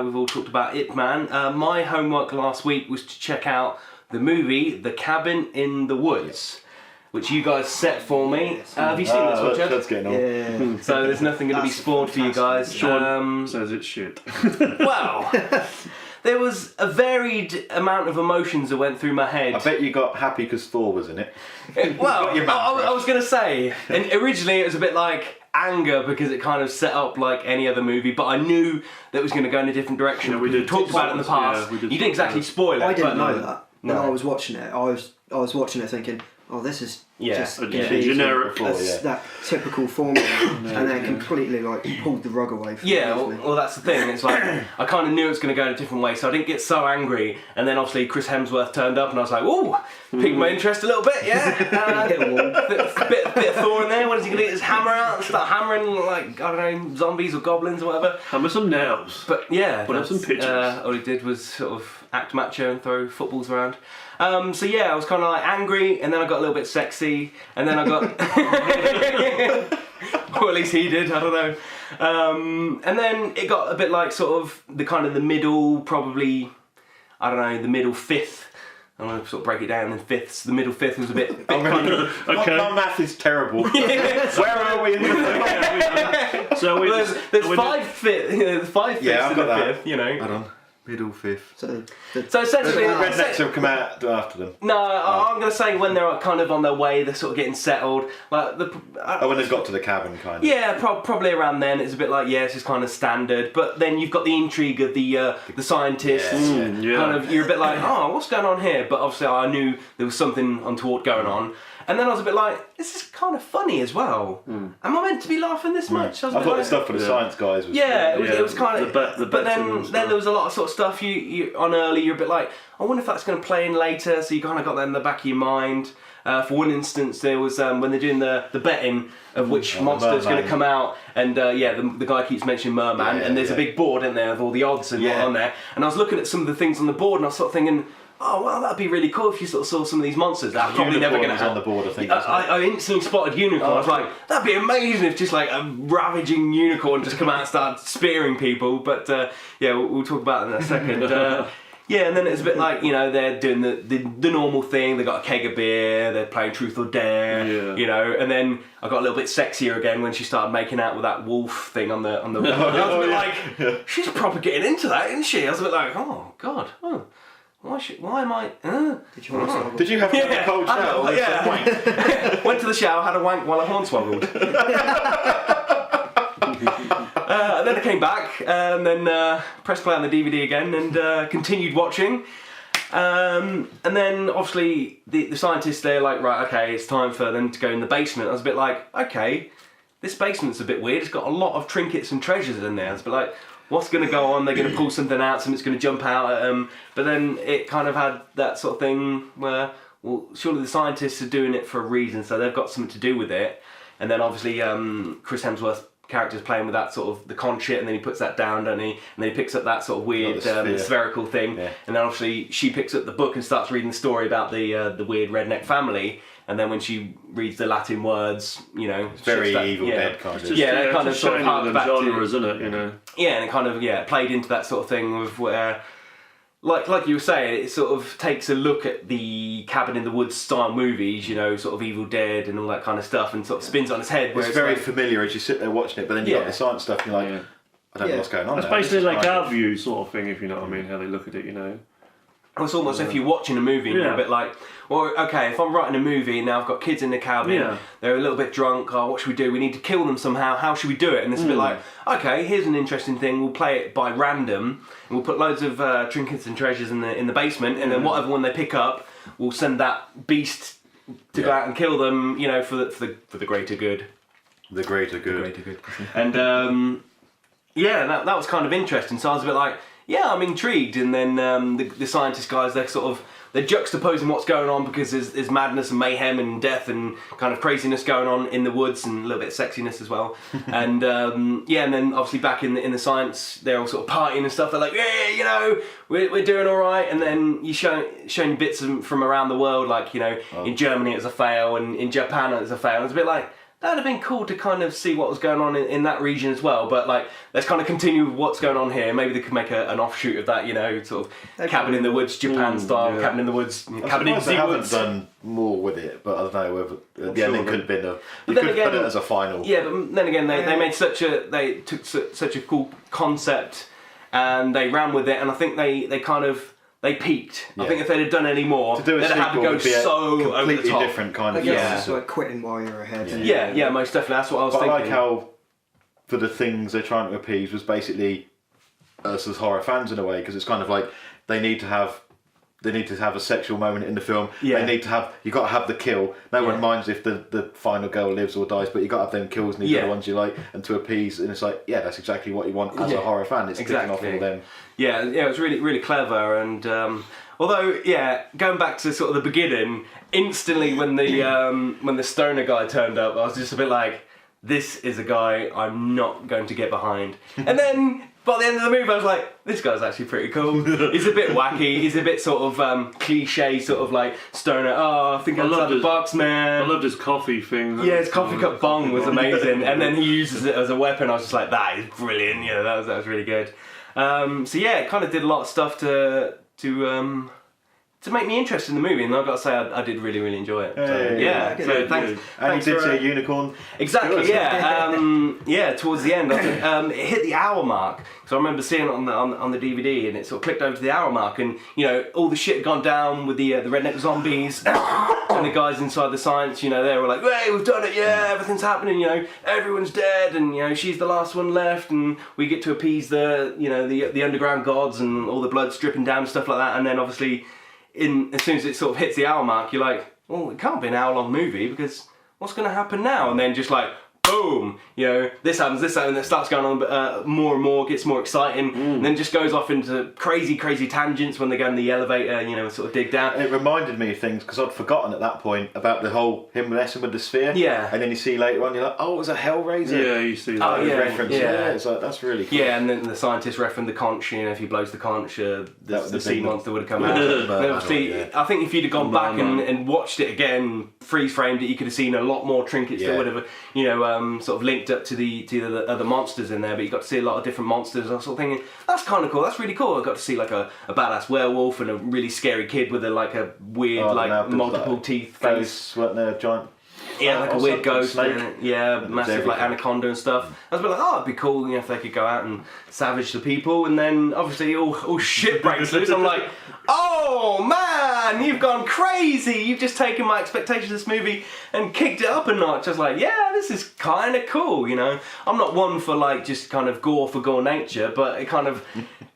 we've all talked about Ip Man. My homework last week was to check out the movie The Cabin in the Woods, which you guys set for me. Have you seen this one, Joe? That's getting on. Yeah. So there's nothing going to be spoiled for you guys. Sean says it's shit. Well, there was a varied amount of emotions that went through my head. I bet you got happy because Thor was in it. Well, Got your man I crush. was going to say, and originally it was a bit like anger because it kind of set up like any other movie, but I knew that it was going to go in a different direction. Yeah, we did talked about it in the past. Yeah, we did you didn't exactly spoil it. I didn't but know that when I was watching it. I was watching it thinking, oh, this is just A gonna be generic Thor, a- that typical formula, and then completely like pulled the rug away from Yeah, me. well, that's the thing. It's like I kind of knew it was going to go in a different way, so I didn't get so angry. And then obviously Chris Hemsworth turned up, and I was like, "Ooh, piqued my interest a little bit." Yeah, Hit a wall. bit of Thor in there. When is he going to get his hammer out and start hammering like I don't know zombies or goblins or whatever? Hammer some nails. But yeah, Put up some that's, pictures. all he did was sort of act macho and throw footballs around. So yeah, I was kind of like angry, and then I got a little bit sexy, and then I got, or at least he did. I don't know. And then it got a bit like sort of the middle, probably, I don't know, the middle fifth. I'm gonna sort of break it down in fifths. The middle fifth was a bit kind of. Okay. My math is terrible. Where are we in the So we, Well, there's five fifths. There's five fifths Yeah, I've in the got that. fifth. You know. Hold on. Middle fifth. So So essentially, The rednecks have come out after them. no, I'm going to say when they're kind of on their way, they're sort of getting settled. Like Oh, when they've got to the cabin, kind of. yeah, probably around then. It's a bit like this is kind of standard. But then you've got the intrigue of the scientists. yeah. Kind of, you're a bit like, oh, what's going on here? But obviously, I knew there was something untoward going on. And then I was a bit like, this is kind of funny as well. Am I meant to be laughing this much? I was a bit thought the like- stuff for the science guys was. Yeah, Yeah, it was kind of. the but betting and then stuff. there was a lot of sort of stuff you on early. You're a bit like, I wonder if that's going to play in later. So you kind of got that in the back of your mind. For one instance, there was when they're doing the betting of which monster's going to Merman. come out, and the guy keeps mentioning Merman, and there's a big board in there of all the odds and what on there. And I was looking at some of the things on the board, and I was sort of thinking, oh well, that'd be really cool if you sort of saw some of these monsters. That's probably never going to Unicorn was happen. on the board, I think. I instantly spotted unicorn. I was like, that'd be amazing if just like a ravaging unicorn just come out and start spearing people. But yeah, we'll talk about it in a second. Yeah, and then it's a bit like, they're doing the normal thing. They got a keg of beer. They're playing Truth or Dare. Yeah. And then I got a little bit sexier again when she started making out with that wolf thing on the. I was a bit like, she's proper getting into that, isn't she? I was a bit like, oh god. Oh. Why am I? did you want to start? Did you have to have a cold I shower? know, yeah. Went to the shower, had a wank while I hornswoggled. And then I came back and then pressed play on the DVD again and continued watching. And then obviously the scientists, they're like, right, okay, it's time for them to go in the basement. I was a bit like, okay, this basement's a bit weird. It's got a lot of trinkets and treasures in there. I was a bit like, what's going to go on? They're going to pull something out, something's going to jump out at them. But then it kind of had that sort of thing where, well, surely the scientists are doing it for a reason, so they've got something to do with it. And then obviously Chris Hemsworth's character's playing with that sort of the conch shit, and then he puts that down, doesn't he? And then he picks up that sort of weird spherical thing. Yeah. And then obviously she picks up the book and starts reading the story about the weird redneck family. And then when she reads the Latin words, It's very Evil Dead kind of. Yeah, kind of sort of harks back to genres, isn't it? Yeah, and it kind of played into that sort of thing of where, like you were saying, it sort of takes a look at the Cabin in the Woods style movies, sort of Evil Dead and all that kind of stuff, and sort of spins on its head. It's very familiar as you sit there watching it, but then you got the science stuff, and you're like, I don't know what's going on. It's there. basically This is like kind our of- view sort of thing, if you know what I mean, how they look at it, It's almost if you're watching a movie and you're a bit like, well, okay, if I'm writing a movie and now I've got kids in the cabin, they're a little bit drunk, what should we do? We need to kill them somehow, how should we do it? And it's a bit like, okay, here's an interesting thing, we'll play it by random, and we'll put loads of trinkets and treasures in the basement, and then whatever one they pick up, we'll send that beast to go out and kill them, for the greater good. The greater good. The greater good. And, that was kind of interesting, so I was a bit like, yeah, I'm intrigued. And then the scientist guys, they're juxtaposing what's going on because there's madness and mayhem and death and kind of craziness going on in the woods and a little bit of sexiness as well. And and then obviously back in the science, they're all sort of partying and stuff. They're like, yeah, you know, we're doing all right. And then you showing bits from around the world, like, you know, in Germany it was a fail and in Japan it was a fail. It's a bit like, that'd have been cool to kind of see what was going on in that region as well. But like, let's kind of continue with what's going on here. Maybe they could make an offshoot of that, you know, sort of cabin in the woods, Japan style, cabin in the woods, cabin in the they haven't woods. done more with it, but I don't know whether the ending could have been you then could again, put it as a final. Yeah, but then again, they took such a cool concept and they ran with it, and I think they peaked. I think if they'd have done any more, they'd have had to go so over the top. Different kind of. I guess it's like quitting while you're ahead. Yeah, most definitely. That's what I was thinking. I like how, for the things they're trying to appease, was basically us as horror fans in a way, because it's kind of like they need to have a sexual moment in the film. Yeah. You got to have the kill. No one minds if the final girl lives or dies, but you got to have them kills and these are the ones you like, and to appease. And it's like, yeah, that's exactly what you want as a horror fan. It's ticking off all them. Yeah, it was really, really clever. And although, going back to sort of the beginning, instantly when the stoner guy turned up, I was just a bit like, this is a guy I'm not going to get behind. And then by the end of the movie, I was like, this guy's actually pretty cool. He's a bit wacky. He's a bit sort of cliche, sort of like stoner. Oh, I think I love the box, man. I loved his coffee thing. Yeah, his coffee cup bong was amazing. And then he uses it as a weapon. I was just like, that is brilliant. Yeah, that was really good. It kind of did a lot of stuff to make me interested in the movie, and I've got to say I did really, really enjoy it. So thanks. And you did see a unicorn. Exactly. Yeah. Towards the end, it hit the hour mark. So I remember seeing it on the DVD, and it sort of clicked over to the hour mark, and you know all the shit had gone down with the redneck zombies and the guys inside the science. You know they were like, "Hey, we've done it! Yeah, everything's happening. You know, everyone's dead, and you know she's the last one left, and we get to appease the underground gods, and all the blood's dripping down and stuff like that." And then obviously, as soon as it sort of hits the hour mark, you're like, well, it can't be an hour-long movie because what's going to happen now? And then just like, boom, you know, this happens, and it starts going on more and more, gets more exciting, and then just goes off into crazy, crazy tangents when they go in the elevator, you know, and sort of dig down. It reminded me of things, because I'd forgotten at that point about the whole him messing with the sphere. Yeah. And then you see later on, you're like, oh, it was a Hellraiser. Yeah, you see that. Reference. Yeah, it's like, that's really cool. Yeah, and then the scientist referenced the conch, you know, if he blows the conch, the sea monster would have come out. And obviously, I think if you'd have gone back and watched it again, freeze-framed it, you could have seen a lot more trinkets that would have, you know, sort of linked up to the other monsters in there, but you got to see a lot of different monsters. I was sort of thinking, that's kind of cool, that's really cool. I got to see like a badass werewolf and a really scary kid with a weird multiple teeth face. Weren't there, giant? Yeah, like a weird ghost. Snake. Massive like anaconda and stuff. I was a bit like, oh, it'd be cool, you know, if they could go out and savage the people. And then obviously all shit breaks loose. I'm like, oh man, you've gone crazy. You've just taken my expectations of this movie and kicked it up a notch. I was like, yeah, this is kind of cool, you know. I'm not one for like just kind of gore for gore nature, but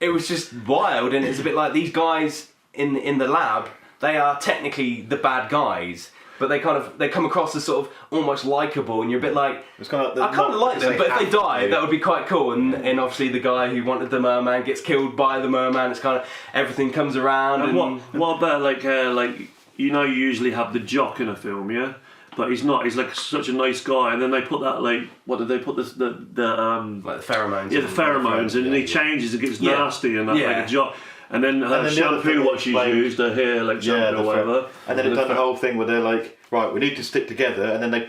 it was just wild. And it's a bit like these guys in the lab, they are technically the bad guys, but they come across as sort of almost likable, and you're a bit like, it's kind of I kind of like them, but if they die, that would be quite cool. And obviously the guy who wanted the merman gets killed by the merman. It's kind of everything comes around. And what about like you know, you usually have the jock in a film, yeah. But he's not. He's like such a nice guy, and then they put that like, what did they put this the like the pheromones? Yeah, the pheromones, and then he changes. It gets nasty and that like a jock. And then her shampoo, what she's used, her hair, like shampoo or whatever. And then they've done the whole thing where they're like, right, we need to stick together. And then they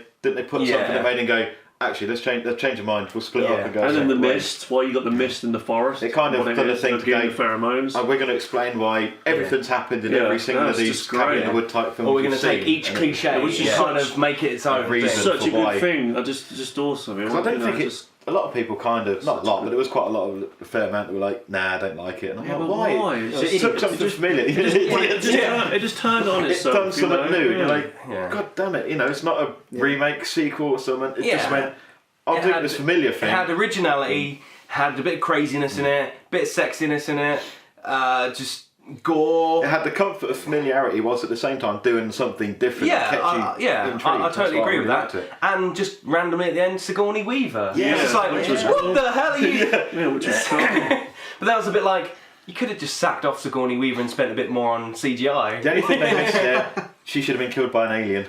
put something that made him go, actually, let's change our mind. We'll split up and go. And then the mist. Why you got the mist in the forest? It kind of done a thing to go, pheromones. We're going to explain why everything's happened in every single of these cabin in the wood type films. Or we're going to take each cliche and kind of make it its own reason. Such a good thing. Just awesome. I don't think it's. A lot of people kind of, not a lot, but there was quite a fair amount that were like, nah, I don't like it. And I'm like, why? It took something familiar. It just turned on itself. It done something new. And you're like, God damn it, you know, it's not a remake, sequel or something. It just went, I'll do this familiar thing. It had originality, had a bit of craziness in it, a bit of sexiness in it, just gore. It had the comfort of familiarity whilst at the same time doing something different. I totally agree with that. And just randomly at the end, Sigourney Weaver. It's just like, what the hell are you? Which was But that was a bit like, You could have just sacked off Sigourney Weaver and spent a bit more on CGI. The only thing they missed there, she should have been killed by an alien.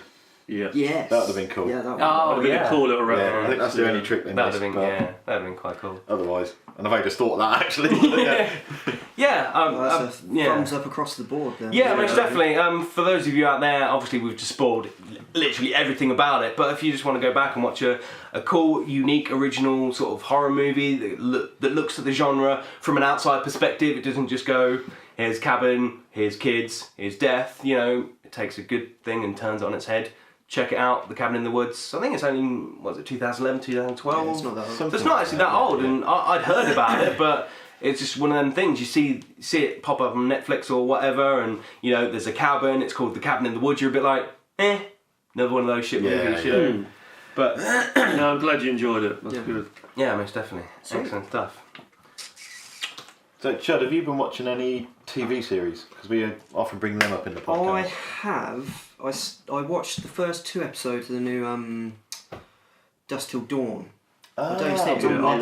Yeah. Yes. That would have been cool. Yeah, that would That'd have been a cool little Yeah, reference. I think that's the only trick they That would missed. have been, but that'd have been quite cool. Otherwise, and I've only just thought of that actually. Yeah, that's a thumbs up across the board then. Yeah, most definitely. For those of you out there, obviously we've just spoiled literally everything about it, but if you just want to go back and watch a cool, unique, original sort of horror movie that looks at the genre from an outside perspective, it doesn't just go, here's cabin, here's kids, here's death, you know, it takes a good thing and turns it on its head. Check it out, The Cabin in the Woods. I think it's only, 2011, 2012? Yeah, it's not that old. So it's not actually that old, and I'd heard about it, but it's just one of them things. You see it pop up on Netflix or whatever, and you know there's a cabin. It's called The Cabin in the Woods. You're a bit like, another one of those shit movies, you know. But no, I'm glad you enjoyed it. That's good. Yeah, most definitely. Sweet. Excellent stuff. So, Chud, have you been watching any TV series? Because we often bring them up in the podcast. I have. I watched the first 2 episodes of the new Dusk Till Dawn. I don't see it. I'm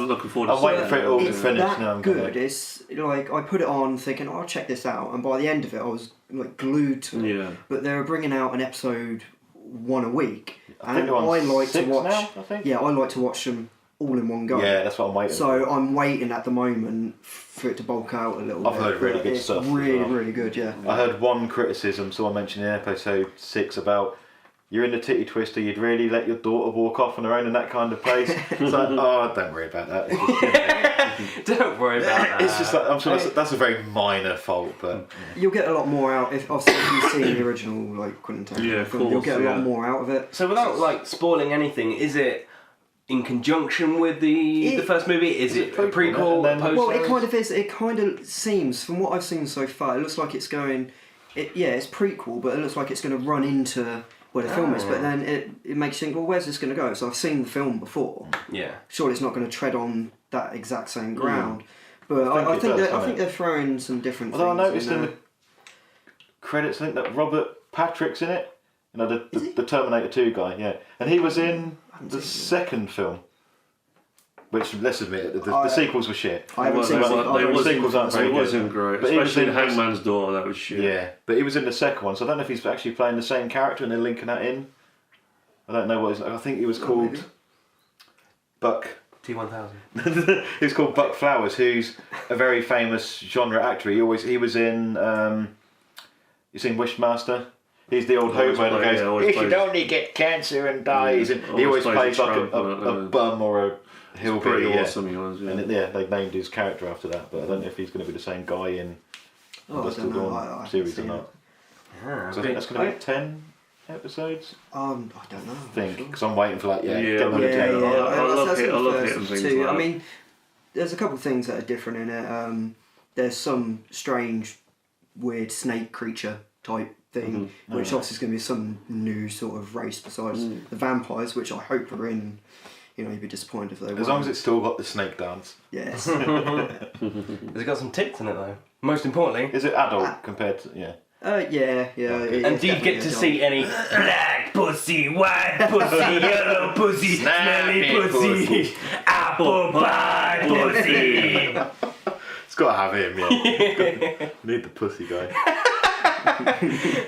looking forward to I'm waiting for it all to It's finish that now. I'm good. gonna... It's like I put it on thinking, I'll check this out, and by the end of it, I was like glued to it. Yeah. But they were bringing out an episode 1 a week, I think and they're on I like to 6 watch. now, I think. Yeah, I like to watch them all in one go. Yeah, that's what I'm waiting for. So I'm waiting at the moment for it to bulk out a little I've bit. heard really but good it's stuff as Really, well. really good. Yeah. I heard one criticism someone mentioned in episode 6 about you're in the titty twister, you'd really let your daughter walk off on her own in that kind of place. It's like, oh, don't worry about that. It's just, Don't worry about that. it's just like, I'm sure that's a very minor fault, but You'll get a lot more out if you've seen the original like Quentin Tarantino of film. You'll course, get a lot more out of it. So without like spoiling anything, is it in conjunction with the first movie? Is it a prequel? and then- post? Well, it kind of is. It kind of seems, from what I've seen so far, it looks like it's going. It's prequel, but it looks like it's going to run into where the film is. But then it makes you think, well, where's this going to go? So I've seen the film before. Yeah. Surely it's not going to tread on that exact same ground. But I think they're throwing some different although I things noticed in the credits, I think that Robert Patrick's in it. You know, the Terminator 2 guy, yeah. And he was in the second film. Which, let's admit it, the sequels were shit. I haven't seen the sequels aren't very It good. wasn't great, But he was especially in Hangman's Daughter. That was shit. Yeah, but he was in the second one, so I don't know if he's actually playing the same character and they're linking that in. I don't know what his... I think he was called maybe. Buck... T-1000. He's called Buck Flowers, who's a very famous genre actor. He was in... you seen Wishmaster? He's the old hobo that goes, you should only get cancer and die. He always plays like a bum or a hillbilly. Pretty awesome he was, yeah. And they named his character after that, but I don't know if he's going to be the same guy in the Dusk Till Dawn series or not. Yeah, So I think that's going to be 10 episodes. I don't know. I think, because I'm waiting for get them Yeah, to 10. I love That's it. I the love first hitting things 2. like I that. mean, there's a couple of things that are different in it. There's some strange, weird snake creature type thing, which obviously is going to be some new sort of race besides the vampires, which I hope are in. You know, you'd be disappointed if they weren't. As long as it's still got the snake dance. Yes. Has it got some tits in it though? Most importantly. Is it adult compared to... Yeah. Yeah. And do you get to see any black pussy, white pussy, yellow pussy, smelly pussy, apple pie pussy? It's got to have him, yeah. Need the pussy guy.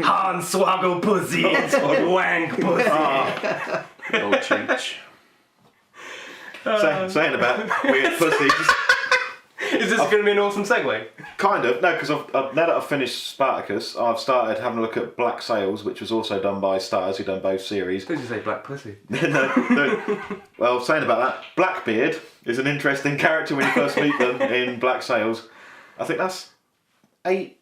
Hornswoggle pussy, wank pussy. Old Cheech. Saying about weird pussies. Is this going to be an awesome segue? Kind of, no, because now that I've finished Spartacus, I've started having a look at Black Sails, which was also done by Stars, who've done both series. Did you say black pussy? no. Well, saying about that, Blackbeard is an interesting character when you first meet them in Black Sails. I think that's 8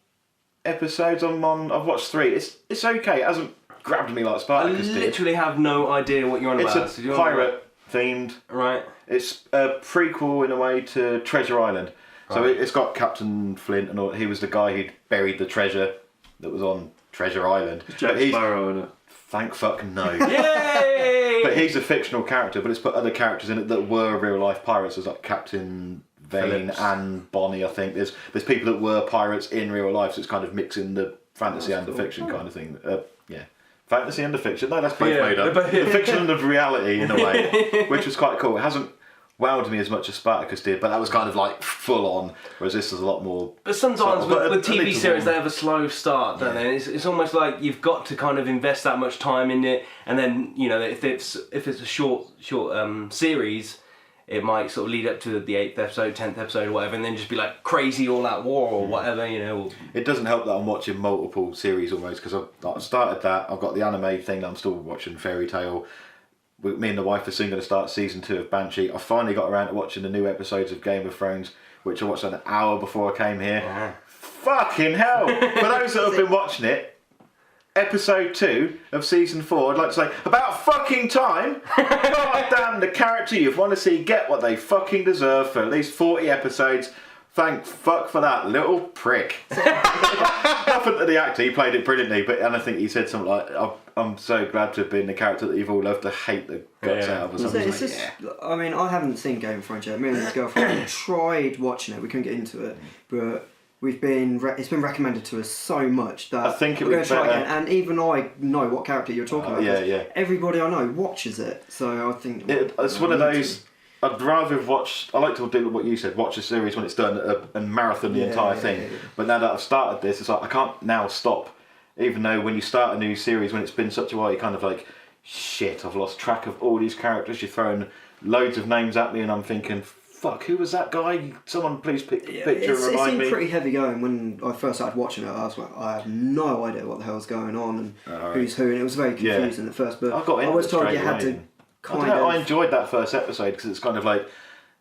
episodes I'm on. I've watched 3. It's okay. It hasn't grabbed me like I Spartacus did. literally have no idea what you're on about. It's a pirate themed. Right. It's a prequel in a way to Treasure Island. So Right. it's got Captain Flint and all. He was the guy who'd buried the treasure that was on Treasure Island. Jack But he's- Sparrow in it. Thank fuck no. Yay! But he's a fictional character, but it's put other characters in it that were real life pirates. There's like Captain Vane Phillips. and Bonnie, I think. There's people that were pirates in real life, so it's kind of mixing the fantasy and the fiction kind of thing. Yeah. Fantasy and the fiction. No, that's both Yeah, made up. they're both- The fiction and the reality in a way, which was quite cool. It hasn't wowed me as much as Spartacus did, but that was kind of like full on, whereas this is a lot more. But sometimes with TV series, they have a slow start, don't Yeah. they? It's almost like you've got to kind of invest that much time in it, and then if it's a short series, it might sort of lead up to the 8th episode, 10th episode, or whatever, and then just be like crazy all out war or whatever, It doesn't help that I'm watching multiple series almost, because I've started that. I've got the anime thing that I'm still watching, Fairy Tail. Me and the wife are soon going to start season 2 of Banshee. I finally got around to watching the new episodes of Game of Thrones, which I watched an hour before I came here. Yeah. Fucking hell! For those that have been watching it, episode 2 of season 4, I'd like to say, about fucking time! God damn, the character you want to see get what they fucking deserve for at least 40 episodes. Thank fuck for that little prick. Nothing to the actor, he played it brilliantly, and I think he said something like, I'm so glad to have been the character that you've all loved to hate the guts out of or something. It's just, I mean, I haven't seen Game of Thrones yet. Me and his girlfriend tried watching it, we couldn't get into it, but it's been recommended to us so much that I think we're going to try again. And even I know what character you're talking about. Yeah. Everybody I know watches it, so I think it's one of those. I'd rather have watched. I like to do what you said. Watch a series when it's done and marathon the entire thing. Yeah. But now that I've started this, it's like I can't now stop. Even though when you start a new series, when it's been such a while, you're kind of like, shit, I've lost track of all these characters. You're throwing loads of names at me, and I'm thinking, fuck, who was that guy? Someone please pick a picture and remind me. It seemed pretty heavy going when I first started watching it. I was like, I have no idea what the hell's going on and who's who, and it was very confusing at first. But I was told you had to. I enjoyed that first episode because it's kind of like,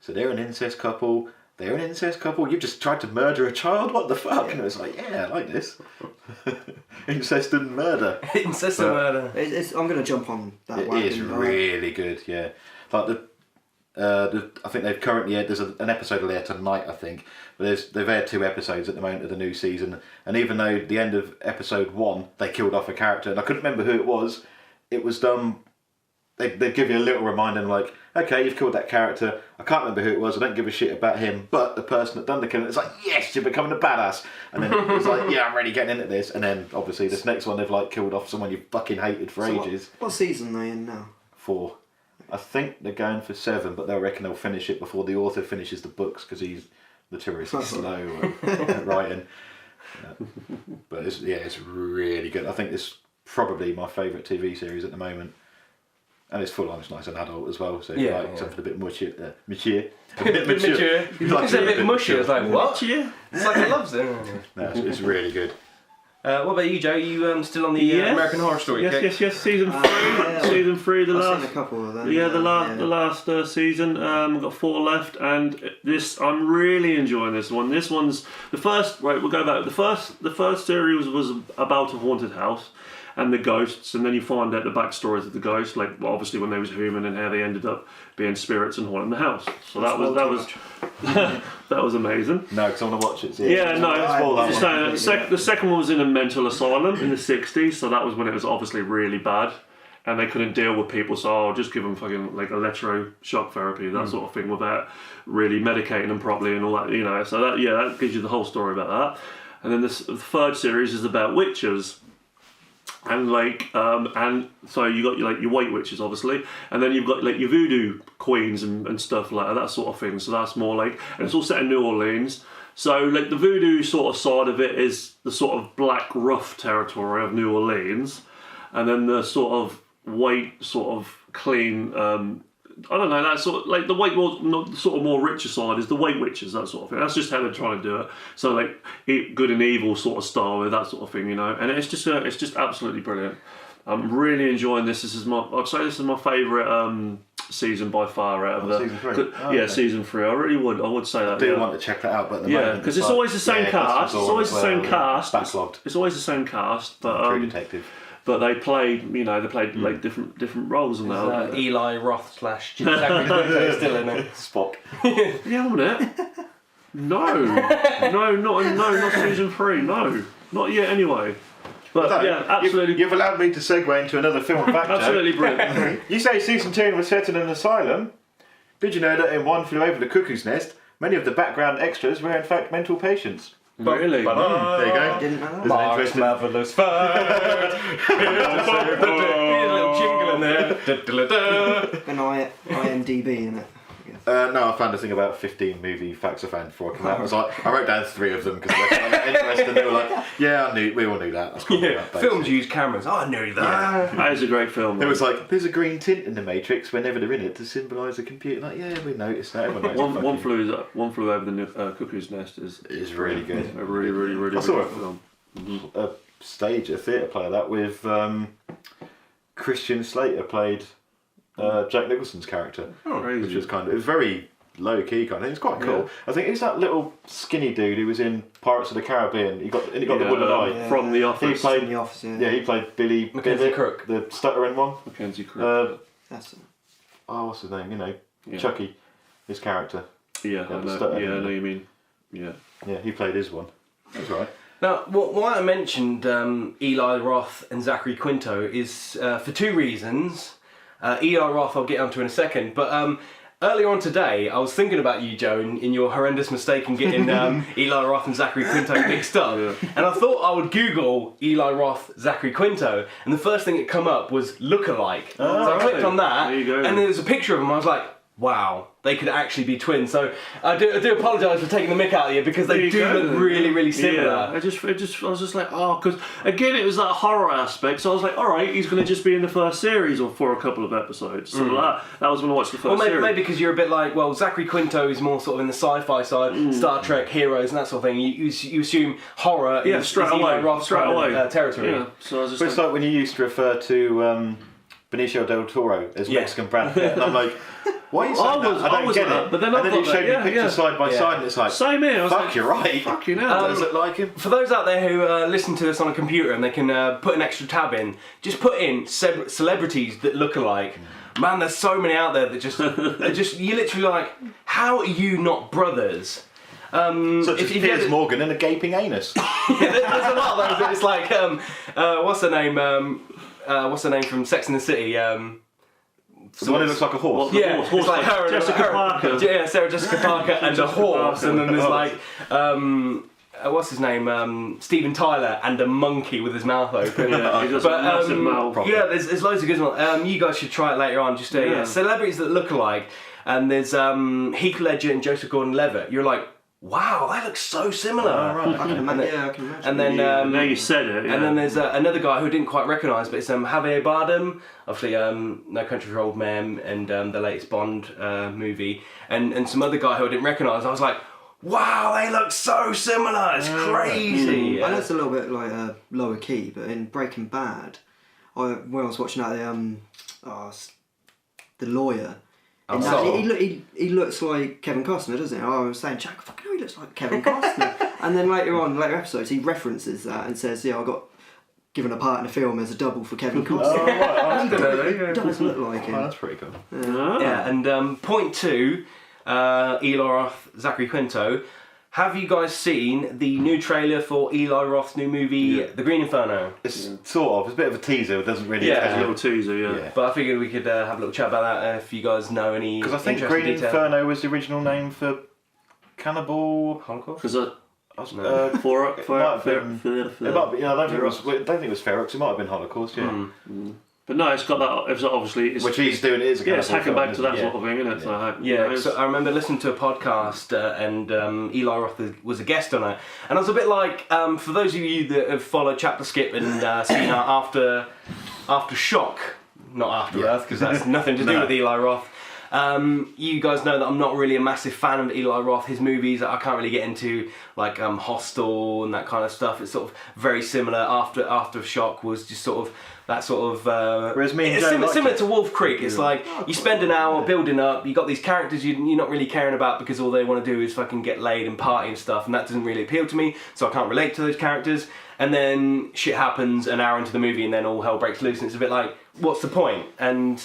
so they're an incest couple. You've just tried to murder a child. What the fuck? Yeah. And it was like, yeah, I like this. Incest and murder. Incest and murder. I'm going to jump on that one. It is really good. Yeah, like I think they've currently there's an episode there tonight, I think. But they've aired 2 episodes at the moment of the new season, and even though the end of episode 1 they killed off a character, and I couldn't remember who it was. It was done. They give you a little reminder, and like, okay, you've killed that character. I can't remember who it was. I don't give a shit about him. But the person that done the killing, it's like, yes, you're becoming a badass. And then it's like, yeah, I'm really getting into this. And then obviously this next one, they've like killed off someone you fucking hated for ages. What season are they in now? 4. I think they're going for 7, but they'll reckon they'll finish it before the author finishes the books because he's notoriously slow at writing. But it's really good. I think it's probably my favourite TV series at the moment. And it's full on, it's nice and adult as well, so if you like something a bit mature. A bit mature. It's a bit mushy, it's like, what? It's like I love it. No, it's really good. What about you, Joe? You still on the American Horror Story? Yes. Season 3. Season 3, the last. I've seen a couple of them. Yeah, the last season. I've got 4 left, and I'm really enjoying this one. This one's the first. Right, we'll go back. The first series was about a haunted house and the ghosts, and then you find out the backstories of the ghosts, like obviously when they was human and how they ended up being spirits and haunting the house. So that was amazing. No, because I want to watch it. So the second one was in a mental asylum in the 60s, so that was when it was obviously really bad, and they couldn't deal with people, so I'll just give them fucking like electroshock therapy, that sort of thing, without really medicating them properly and all that, So that gives you the whole story about that. And then the third series is about witches. And and so you got your white witches, obviously, and then you've got like your voodoo queens and stuff like that sort of thing. So that's more like, and it's all set in New Orleans. So like the voodoo sort of side of it is the sort of black rough territory of New Orleans, and then the sort of white sort of clean. I don't know, that sort of, like the white, sort of more richer side is the white witches, that sort of thing. That's just how they're trying to do it. So like good and evil sort of style with that sort of thing, and it's just absolutely brilliant. I'm really enjoying this. I'd say this is my favourite season by far out of season 3. Okay. Season 3. I really would. I would say that. I do want to check that out, but at the moment, because it's always the same cast. It's always the same cast. Backlogged. It's always the same cast, but True Detective. But they played like different roles in that. Eli Roth / Jim Zachary still in it. Spock. Yeah, on it. No, not season 3. No, not yet. Anyway. But absolutely. You've allowed me to segue into another film fact. Absolutely brilliant. You say season 2 was set in an asylum. Did you know that in One Flew Over the Cuckoo's Nest, many of the background extras were in fact mental patients? Really? There you go. Didn't know. Mark's marvellous fart. A little jingle in there. An IMDb in it. guess. No, I found a thing about 15 movie facts I found before I came out. I wrote down 3 of them because they were interesting. They were like, yeah, we all knew that. That's Films use cameras. Oh, I knew that. Yeah. That is a great film. It was like, there's a green tint in the Matrix whenever they're in it to symbolise the computer. Like, yeah, we noticed that. One flew over the cuckoo's nest is really good. A really good film. A theatre play of that with Christian Slater played Jack Nicholson's character, which was it was very low key kind of thing. It's quite cool. Yeah. I think it's that little skinny dude who was in Pirates of the Caribbean. He got the wooden eye from The Office. He played in The Office, he played Billy Mackenzie Bivett, Crook, the stuttering one. Mackenzie Crook. That's what's his name? Chucky, his character. Yeah, I know you mean. Yeah, he played his one. That's right. Now, why I mentioned Eli Roth and Zachary Quinto is for 2 reasons. Eli Roth I'll get onto in a second, but earlier on today I was thinking about you, Joe, in your horrendous mistake in getting Eli Roth and Zachary Quinto mixed up. Yeah. And I thought I would Google Eli Roth, Zachary Quinto, and the first thing that come up was lookalike. So I clicked on that, and there was a picture of them. I was like, wow, they could actually be twins. So I do apologise for taking the mick out of you because they do look really, really similar. Yeah, I was just like, because again it was that horror aspect. So I was like, all right, he's going to just be in the first series or for a couple of episodes. So that was when I watched the first series. Maybe because you're a bit like, well, Zachary Quinto is more sort of in the sci-fi side, Star Trek, heroes and that sort of thing. You assume horror is Eli Roth's territory. Yeah. So I was just it's like when you used to refer to Benicio del Toro as Mexican Brad Pitt, and I'm like, why are you saying that? I don't get it. But then you showed me pictures side by side, and it's like, same here. Fuck, you're right. Fucking hell. Does look like him. For those out there who listen to this on a computer and they can put an extra tab in, just put in celebrities that look alike. Man, there's so many out there that just you literally like, how are you not brothers? Such as Piers Morgan and a gaping anus. There's a lot of those. It's like, what's her name? What's her name from Sex and the City? The one who looks like a horse. It's like her Jessica Parker. Yeah, Sarah Jessica Parker and a horse, and then there's like, what's his name? Steven Tyler and a monkey with his mouth open. Yeah, he does a massive mouth. Yeah, there's loads of good ones. You guys should try it later on. Just celebrities that look alike, and there's Heath Ledger and Joseph Gordon-Levitt. You're like, wow, they look so similar. Right. I can imagine. And then, now you said it. Yeah. And then there's another guy who I didn't quite recognise, but it's Javier Bardem, obviously No Country for Old Men and the latest Bond movie, and some other guy who I didn't recognise. I was like, wow, they look so similar. It's crazy. I know it's a little bit like lower key, but in Breaking Bad, when I was watching that, the lawyer. He looks like Kevin Costner, doesn't he? I was saying, Jack, fucking hell, he looks like Kevin Costner. And then later episodes, he references that and says, I got given a part in a film as a double for Kevin Costner. He does look like him. Oh, that's pretty cool. Yeah, and point 2, Eli Roth, Zachary Quinto. Have you guys seen the new trailer for Eli Roth's new movie, The Green Inferno? It's sort of. It's a bit of a teaser. It doesn't really. Yeah, a little teaser. Yeah. But I figured we could have a little chat about that if you guys know any. Because I think Green Inferno was the original name for Cannibal Holocaust. Because I don't think it was Ferox. It might have been Holocaust. Yeah. But no, it's got that. It's obviously which he's doing. It is. It's hacking back to that sort of thing, isn't it? So I remember listening to a podcast and Eli Roth was a guest on it, and I was a bit like, for those of you that have followed ChapterSkip and seen our after Shock, not After Earth, because that's nothing to do with Eli Roth. You guys know that I'm not really a massive fan of Eli Roth. His movies, I can't really get into, like Hostel and that kind of stuff. It's sort of very similar. After Shock was just sort of that sort of. Whereas me and it's Joe similar to Wolf Creek. It's like you spend an hour building up. You got these characters you're not really caring about because all they want to do is fucking get laid and party and stuff, and that doesn't really appeal to me. So I can't relate to those characters. And then shit happens an hour into the movie, and then all hell breaks loose, and it's a bit like, what's the point? And.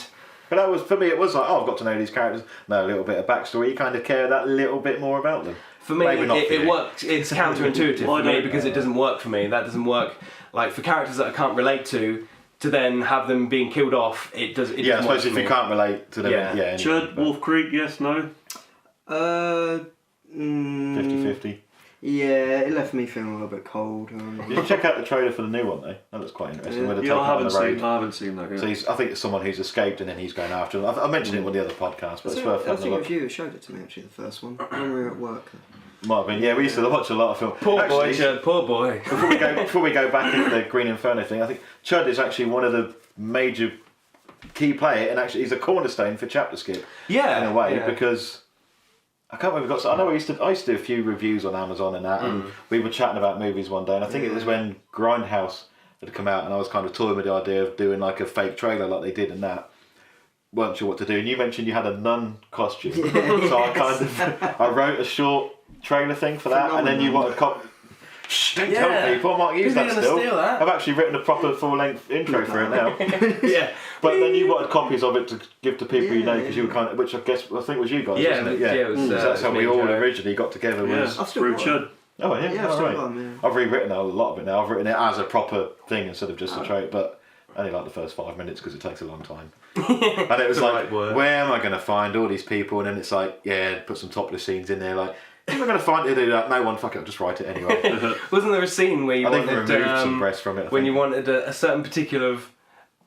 But that was, for me, it was like, I've got to know these characters, know a little bit of backstory. You kind of care that little bit more about them. For me, it works. It's counterintuitive for me because it doesn't work for me. That doesn't work. Like for characters that I can't relate to then have them being killed off, it does. It I suppose if you can't relate to them, yeah. Chud, Wolf Creek, yes, no. 50-50. Yeah, it left me feeling a little bit cold. Did you check out the trailer for the new one though? That looks quite interesting. Where they're taking I it on the road. haven't seen that yet. So I think it's someone who's escaped and then he's going after them. I mentioned it on the other podcast, but it's worth I having a think look. a few showed it to me actually, the first one, when we were at work. Might have been. Yeah, we used to watch a lot of films. Poor boy, Actually, Chud, poor boy. before we go back into the Green Inferno thing, I think Chud is actually one of the major key player, and actually he's a cornerstone for ChapterSkip. Yeah, in a way, yeah. because I can't remember. I know I used to do a few reviews on Amazon and that, and we were chatting about movies one day, and I think it was when Grindhouse had come out, and I was kind of toying with the idea of doing like a fake trailer like they did in that. Weren't sure what to do, and you mentioned you had a nun costume, so I wrote a short trailer thing for that, and then you wanted Shh, don't tell people, I might use that still. Steal that? I've actually written a proper full-length intro for it now. Yeah. But then you wanted copies of it to give to people you know, because you were kind of, which I think was you guys, Yeah, wasn't it? it was, So that's how we all Joe. originally got together. Was I've still Through got it. Chud. oh yeah, Yeah, I've all still right. got them, I've rewritten a lot of it now. I've written it as a proper thing instead of just a trait, but only like the first 5 minutes because it takes a long time. And it was The like, right word. where am I going to find all these people? And then it's like, yeah, put some topless scenes in there, like. Who am I going to find to do that? No one, fuck it, I'll just write it anyway. Wasn't there a scene where you I think we wanted removed some breasts from it. when you wanted a certain particular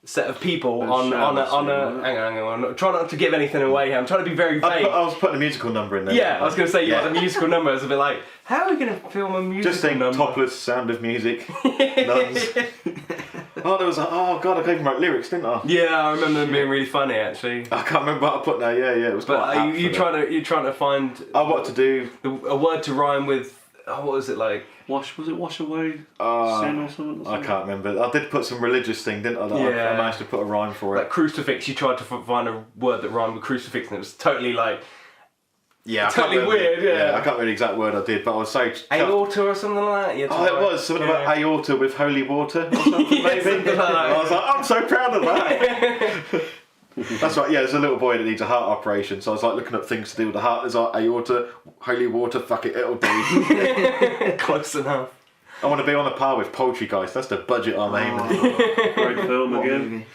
set of people on a hang on, try not to give anything away. I'm trying to be very vague. I was putting a musical number in there. Yeah, I was going to say you got the musical number. I was a bit like, how are we going to film a musical Just think number? topless sound of music. Nuns. There was I even wrote lyrics, didn't I? Yeah, I remember them being really funny actually. I can't remember what I put now. Yeah, it was But quite are apt you for trying to find that. I wanted to do. a word to rhyme with? What was it like? Was it Wash Away Sin or something? I can't remember. I did put some religious thing, didn't I? That Yeah. I managed to put a rhyme for Like it. crucifix. You tried to find a word that rhymed with crucifix, and it was totally like Yeah, I can't totally remember- weird. Yeah. I can't remember the exact word I did, but I was so. aorta or something like that. You had to Oh, it write- was something about aorta with holy water or something, maybe. something like that. I was like, I'm so proud of that. That's right. Yeah, there's a little boy that needs a heart operation, so I was like looking up things to do with the heart. There's like aorta, holy water. Fuck it, it'll do. Close enough. I want to be on a par with Poultrygeist. That's the budget I'm aiming for. Great film What again. movie?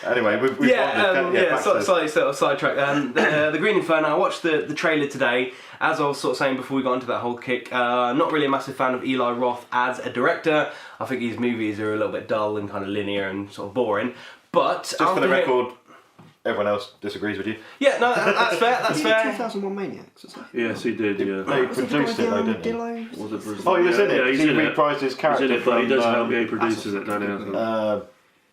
Anyway, we've back to- Slightly sort of sidetrack. The Green Inferno. I watched the trailer today. As I was sort of saying before we got into that whole kick, not really a massive fan of Eli Roth as a director. I think his movies are a little bit dull and kind of linear and sort of boring. But Just for the record, everyone else disagrees with you. yeah, no, that's fair. That's Is it fair. 2001 Maniacs, is it? Yes, he did, yeah. No, he produced it though, didn't he? Dillo? Was it Bruce? Oh, he was in it. Yeah, he's he in it. reprised his He's character in it, but he from, does help. Yeah, he produces it, don't he?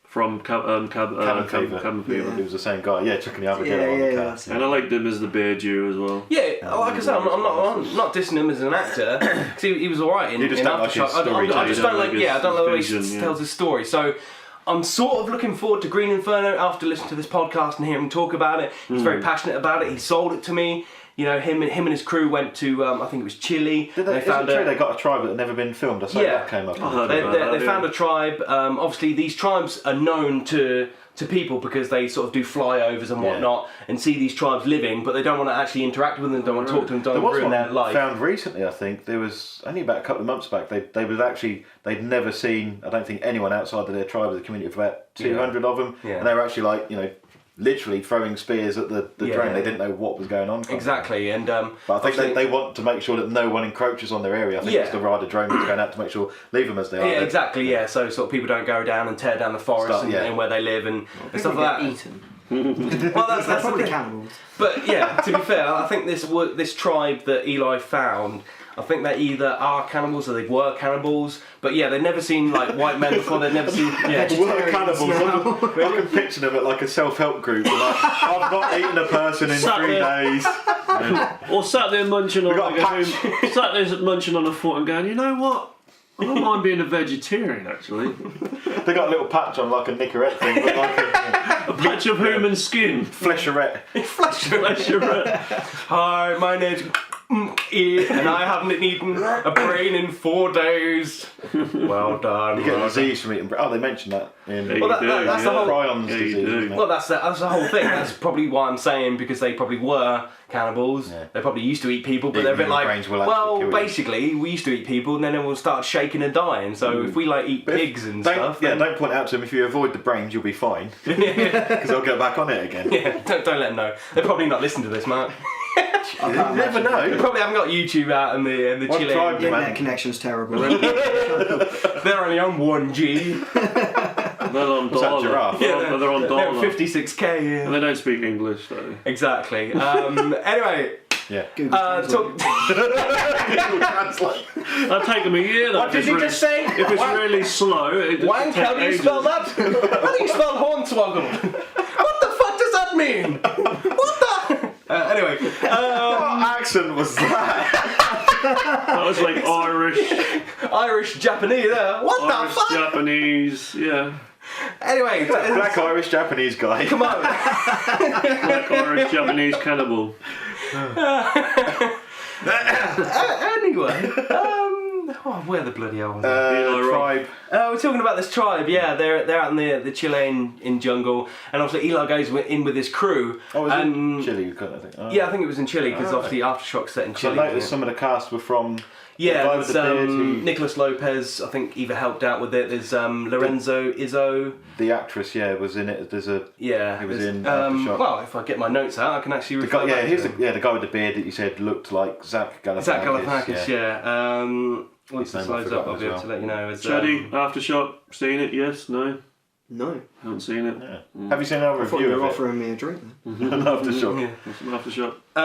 From Cabin Fever. He was the same guy. Yeah, Chuck and the Abigail Yeah, on the yeah, car. that's it. And I liked him as the Bear Jew as well. Yeah, like I said, I'm not dissing him as an actor because he was alright in You just don't like his Aftershock. I storytelling. just don't like. Yeah, I don't like the way he Vision, yeah. tells his story. So I'm sort of looking forward to Green Inferno after listening to this podcast and hearing him talk about it. He's very passionate about it. He sold it to me. You know, him and his crew went to I think it was Chile. Did they, is it true they got a tribe that had never been filmed? I saw Yeah. that came up. I heard They, about they, that, they yeah. found a tribe. Obviously, these tribes are known to people because they sort of do flyovers and whatnot and see these tribes living, but they don't want to actually interact with them, don't want to talk to them, There don't was ruin one their life. found recently, I think. There was only about a couple of months back. They'd never seen, I don't think, anyone outside of their tribe, the community of about 200 of them. Yeah. And they were actually like, you know, literally throwing spears at the Yeah. drone. They didn't know what was going on. Exactly, and But I think they want to make sure that no one encroaches on their area. I think it's the rider drone that's going out to make sure, leave them as they are. yeah, exactly, yeah. So sort of people don't go down and tear down the forest and where they live and stuff like that. Eaten. Well, that's They're the probably thing. cannibals. But yeah, to be fair, I think this tribe that Eli found, I think they either are cannibals or they were cannibals. But yeah, they'd never seen like white men before. They'd never seen What are cannibals? I can picture them at like a self-help group. Like, I've not eaten a person in Sat 3 there. days. Or sat there munching on got a sat there munching on a foot and going, you know what? I don't mind being a vegetarian actually. They got a little patch on like a Nicorette thing, but like A patch of human skin. flesherette. Hi, my name's and I haven't eaten a brain in 4 days. Well done. You get a well disease from eating. Oh, they mentioned that in Yeah, Well, you do, that's the yeah. whole- Prions Yeah, you disease. do. Isn't it? Well, that's the whole thing. That's probably why I'm saying, because they probably were cannibals. Yeah. They probably used to eat people, but Eating they're a bit human like, brains will actually well, kill you. basically, we used to eat people, and then everyone started shaking and dying. So if we like eat But if- pigs and don't, stuff, Yeah, then, don't point out to them. If you avoid the brains, you'll be fine. Because they'll get back on it again. yeah, don't let them know. They're probably not listening to this, Mark. You never know. You probably haven't got YouTube out in the What Chilean. tribe? The internet connection's terrible. They're only on 1G. They're on What's that, dollar. giraffe? They're on They're dollar. 56k. And they don't speak English, though. Exactly. Anyway. Yeah. Google Translate. Translate. That'll take them a year, though. What did you just say? If it's really slow, it Wank, how do you spell that? How do you spell Hornswoggle? What the fuck does that mean? What the? Anyway. What accent was that? That was like Irish Japanese there. What the Irish, fuck? Japanese, yeah. Anyway. Black Irish Japanese guy. Come on. Black Irish Japanese cannibal. Anyway. Where the bloody hell was I? Tribe. We're talking about this tribe, yeah. They're out in the Chilean jungle, and obviously Eli goes in with his crew. Oh, was and it Chile? I think. Oh. Yeah, I think it was in Chile because obviously Aftershock's set in So Chile. I noticed some of the cast were from. Yeah, the guy with there's the beard who- Nicholas Lopez. I think either helped out with it. There's Lorenzo Izzo. The actress, was in it. There's a. Yeah, He was there's, in Aftershock. well, if I get my notes out, I can actually The refer guy, back here's to the guy with the beard that you said looked like Zach Galifianakis. Zach Galifianakis. Yeah. Once His this name I've loads up, I'll forgotten be able as to well. let you know. It's, Chaddy, Aftershock, seen it? Yes? No? No. Haven't seen it. Yeah. Have you seen our I thought review you were of it? offering me a drink then. Aftershock. Yeah. What's an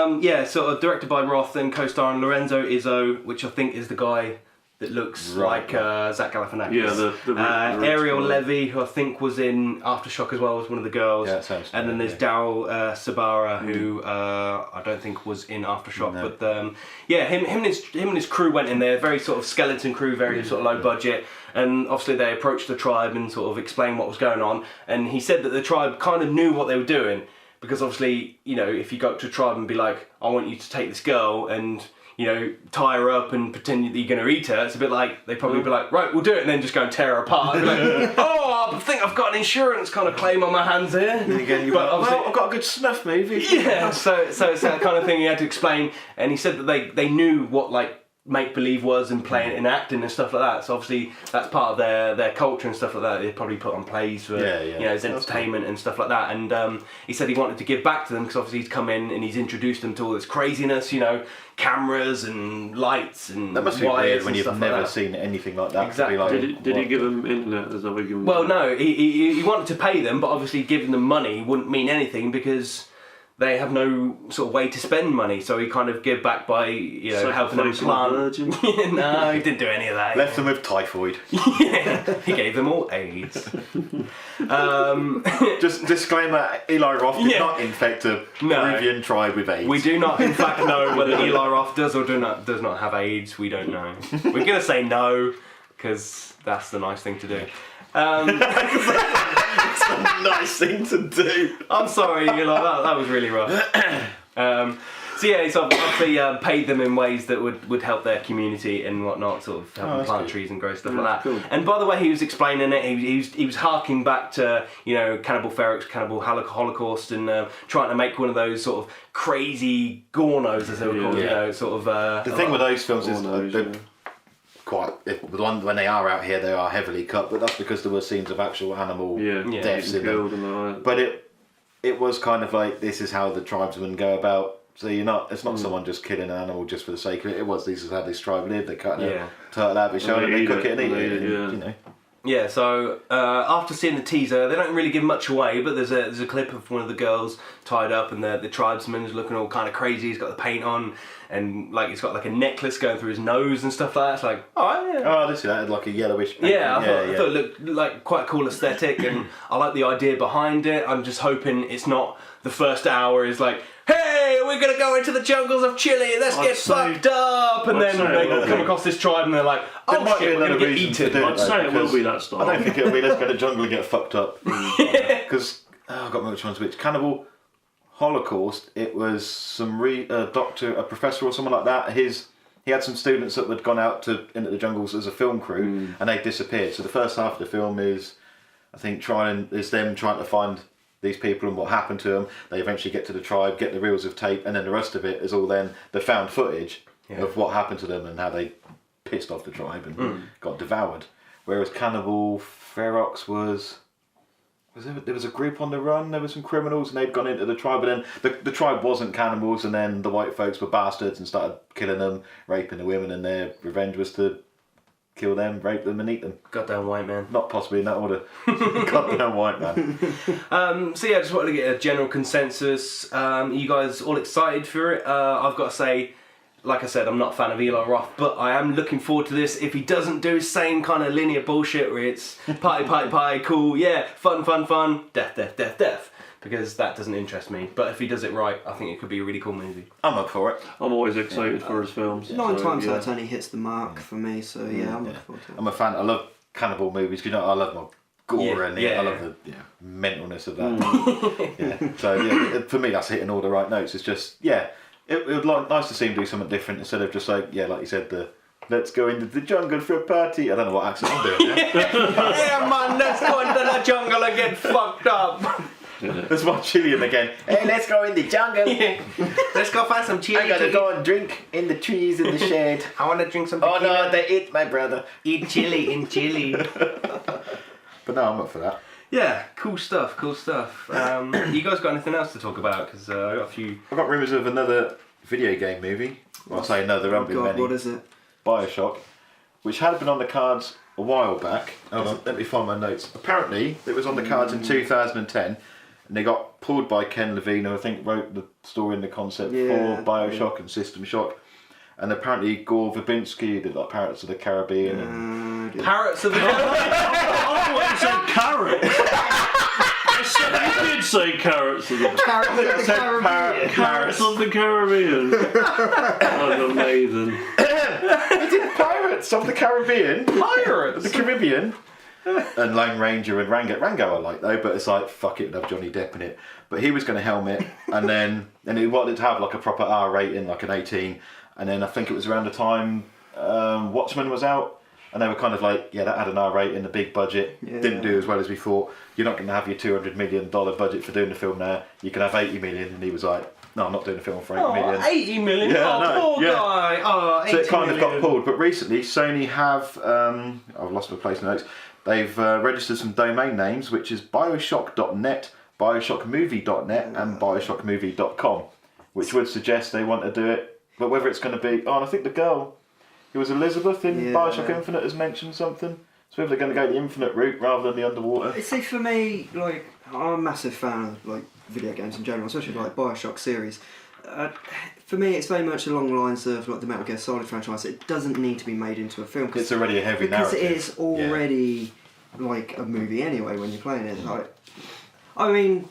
Aftershock? Yeah, sort of directed by Roth and co-starring Lorenzo Izzo, which I think is the guy that looks Right. like Zach Galifianakis. Yeah, the Ariel rich guy. Levy, who I think was in Aftershock as well, was one of the girls. Yeah, that sounds and then there's familiar, Daryl Sabara, who I don't think was in Aftershock, No. but yeah, him and his crew went in there, very sort of skeleton crew, very sort of low budget, and obviously they approached the tribe and sort of explained what was going on, and he said that the tribe kind of knew what they were doing, because obviously, you know, if you go up to a tribe and be like, I want you to take this girl and, you know, tie her up and pretend that you're going to eat her, it's a bit like, they'd probably be like, right, we'll do it, and then just go and tear her apart. And be like, oh, I think I've got an insurance kind of claim on my hands here. But obviously, Well, I've got a good snuff movie. yeah, so it's that kind of thing he had to explain, and he said that they knew what like make-believe was and playing and acting and stuff like that, so obviously that's part of their culture and stuff like that. They probably put on plays for you know, as entertainment and stuff like that, and he said he wanted to give back to them because obviously he's come in and he's introduced them to all this craziness, you know, cameras and lights and That must be wires weird and when you've stuff never like that. seen anything like that. Exactly. To be like, Did he what give the- him internet? Is that what he gave him? Well, no, he wanted to pay them, but obviously giving them money wouldn't mean anything because they have no sort of way to spend money, so he kind of give back by, you know, helping them Sacrificing a plant. virgin. No, he didn't do any of that. Left them with typhoid. Yeah, he gave them all AIDS. Just disclaimer: Eli Roth did Yeah. not infect a No. Peruvian tribe with AIDS. We do not, in fact, know whether Eli Roth does or does not have AIDS. We don't know. We're gonna say no because that's the nice thing to do. It's a nice thing to do. I'm sorry, Eli. That was really rough. So yeah, he's obviously paid them in ways that would help their community and whatnot, sort of help them that's plant good. trees and grow stuff like that. Cool. And by the way, he was explaining it. He was harking back to, you know, Cannibal Ferox, Cannibal Holocaust, and trying to make one of those sort of crazy gornos, as they were called. Yeah. You know, sort of. The thing with those films is Gornos, they're yeah. quite. When they are out here, they are heavily cut, but that's because there were scenes of actual animal Yeah, deaths in killed them. and all that. But it was kind of like, this is how the tribesmen go about. So it's not someone just killing an animal just for the sake of it. This is how this tribe lived. They cut Yeah. a turtle out of its shell And and they they eat cook it, it and eat and they it. eat it, And, yeah. you know. Yeah, so after seeing the teaser, they don't really give much away, but there's a clip of one of the girls tied up, and the tribesman's looking all kind of crazy. He's got the paint on, and like he's got like a necklace going through his nose and stuff like that. It's like, all right, yeah. Oh, this is that had like a yellowish. paint. Yeah, I thought it looked like quite a cool aesthetic, and I like the idea behind it. I'm just hoping it's not the first hour is like, hey, we're gonna go into the jungles of Chile, let's I'd get say- fucked up, and I'd then say they it will come be. across this tribe and they're like, There oh might be shit, we're gonna another get reason to eaten. do I'd say it will because be that style. I don't think it'll be let's go to the jungle and get fucked up. Because I've got which one's which. Cannibal Holocaust. It was some a professor or someone like that. He had some students that had gone out into the jungles as a film crew, and they disappeared. So the first half of the film is, I think, them trying to find these people and what happened to them. They eventually get to the tribe, get the reels of tape, and then the rest of it is all then the found footage of what happened to them and how they pissed off the tribe and got devoured. Whereas Cannibal Ferox was there was a group on the run. There were some criminals, and they'd gone into the tribe. But then the tribe wasn't cannibals, and then the white folks were bastards and started killing them, raping the women, and their revenge was to kill them, rape them, and eat them. Goddamn white man. Not possibly in that order. Goddamn white man. So yeah, I just wanted to get a general consensus. You guys all excited for it? I've got to say, like I said, I'm not a fan of Eli Roth, but I am looking forward to this. If he doesn't do same kind of linear bullshit where it's party, cool, yeah, fun, death, because that doesn't interest me. But if he does it right, I think it could be a really cool movie. I'm up for it. I'm always excited for his films. 9 times out of 10 he hits the mark for me, so I'm looking forward to it. I'm a fan. I love cannibal movies because I love my gore and I love the mentalness of that. So for me that's hitting all the right notes. It's just it would like nice to see him do something different instead of just like you said, let's go into the jungle for a party. I don't know what accent I'm doing. Yeah, man, let's go into the jungle and get fucked up. There's my Chilean again. Hey, let's go in the jungle. Let's go find some chili. I gotta go and drink in the trees in the shade. I want to drink some Oh tequila. no, they ate my brother. Eat chili in Chile. But no, I'm up for that. Yeah, cool stuff. You guys got anything else to talk about? Because I got a few. I've got rumours of another video game movie. Well, I'll say no, there haven't been many. What is it? Bioshock, which had been on the cards a while back. Hold on, let me find my notes. Apparently, it was on the cards in 2010, and they got pulled by Ken Levine, who I think wrote the story and the concept for Bioshock and System Shock. And apparently Gore Verbinski, who did like Pirates of the Caribbean. And Parrots of the I thought you said carrots. You did say carrots of the Carrots of the Caribbean. That's amazing. he did Pirates of the Caribbean. Pirates? The Caribbean. And Lone Ranger and Rango. Rango I like though, but it's like, fuck it, have Johnny Depp in it. But he was going to helm it, and he wanted it to have like a proper R rating, like an 18. And then I think it was around the time Watchmen was out, and they were kind of like, that had an R rating, a big budget, didn't do as well as we thought. You're not going to have your $200 million budget for doing the film now. You can have 80 million. And he was like, no, I'm not doing a film for 80 million. 80 million? Yeah, poor guy. Oh, 80 so it kind of million. got pulled. But recently, Sony have, I've lost my place in notes, they've registered some domain names, which is bioshock.net, bioshockmovie.net, and bioshockmovie.com, which would suggest they want to do it. But whether it's going to be... Oh, and I think the girl who was Elizabeth in Bioshock Infinite has mentioned something. So whether they're going to go the Infinite route rather than the underwater. See, for me, like, I'm a massive fan of like video games in general, especially like Bioshock series. For me, it's very much along the lines of like the Metal Gear Solid franchise. It doesn't need to be made into a film. It's already a heavy narrative. Because it is already like a movie anyway when you're playing it. Like, I mean,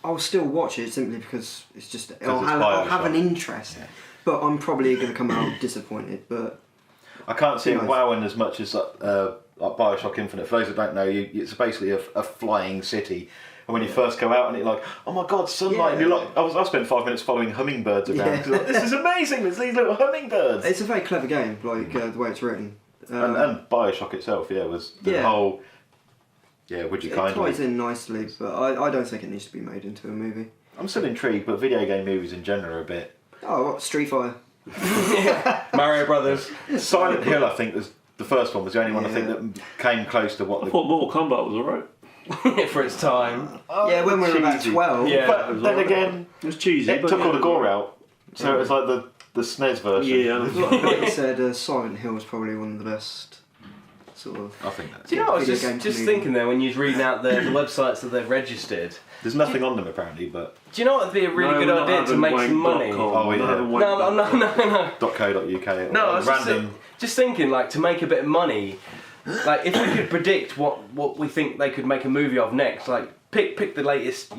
I'll still watch it simply because it's just... I'll have an interest. Yeah. But I'm probably going to come out disappointed. But I can't see it wowing as much as like Bioshock Infinite. For those that don't know, it's basically a flying city. And when you first go out and you're like, oh my god, sunlight. And you're like, I spent 5 minutes following hummingbirds around. Like, this is amazing, there's these little hummingbirds. It's a very clever game, like the way it's written. And Bioshock itself, was the whole... Yeah, would you kindly... It ties in nicely, but I don't think it needs to be made into a movie. I'm still intrigued, but video game movies in general are a bit... Oh, what, Street Fighter? Mario Brothers. Silent Hill, I think, was the first one. Was the only one I think that came close to what... I thought Mortal Kombat was alright. For its time. Yeah, when we were about 12. Yeah. But then again, it was cheesy. It took all the gore out, so it was like the SNES version. Yeah. Like you said, Silent Hill was probably one of the best sort of... I think that's... Do you know, I was just thinking there when you was reading out the websites that they've registered. There's nothing on them apparently, but... Do you know what would be a really good idea to make some money? Oh yeah. No. .co.uk. No, I was random. just thinking, like, to make a bit of money, like, if we could predict what we think they could make a movie of next, like, pick the latest,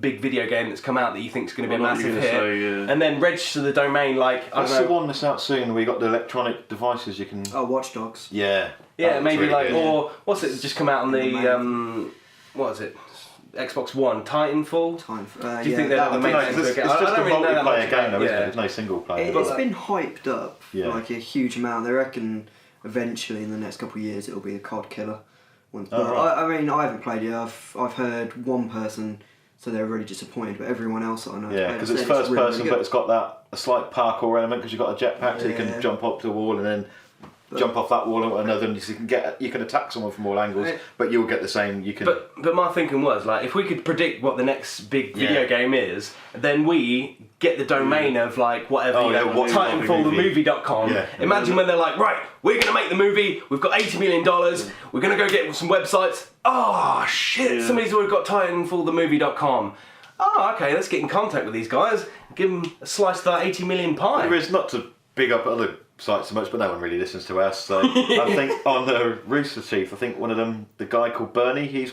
big video game that's come out that you think is going to be a massive hit, and then register the domain, like, That's the one that's out soon, where you got the electronic devices you can... Oh, Watch Dogs. Yeah. Yeah, maybe really like, good. or what's it just come out on the, what is it? Xbox One, Titanfall? Do you think they're the main it's just a multiplayer game though, isn't it? There's no single player. It's been hyped up, like a huge amount. They reckon eventually in the next couple of years it'll be a COD killer. But I mean, I haven't played it. I've heard one person so they're really disappointed, but everyone else that I know... Yeah, because it's first person, but it's got a slight parkour element because you've got a jetpack so you can jump up to the wall and then jump off that wall or another, and you can attack someone from all angles, but you'll get the same. You can. But my thinking was like, if we could predict what the next big video game is, then we get the domain of like whatever, Titanfallthemovie.com. Yeah. Imagine when they're like, right, we're gonna make the movie. We've got $80 million. We're gonna go get some websites. Oh shit! Somebody's already got Titanfallthemovie.com. Oh, okay. Let's get in contact with these guys. Give them a slice of that 80 million pie. There is, not to big up other sites so much, but no one really listens to us. So I think on the Rooster Teeth, I think one of them, the guy called Bernie, he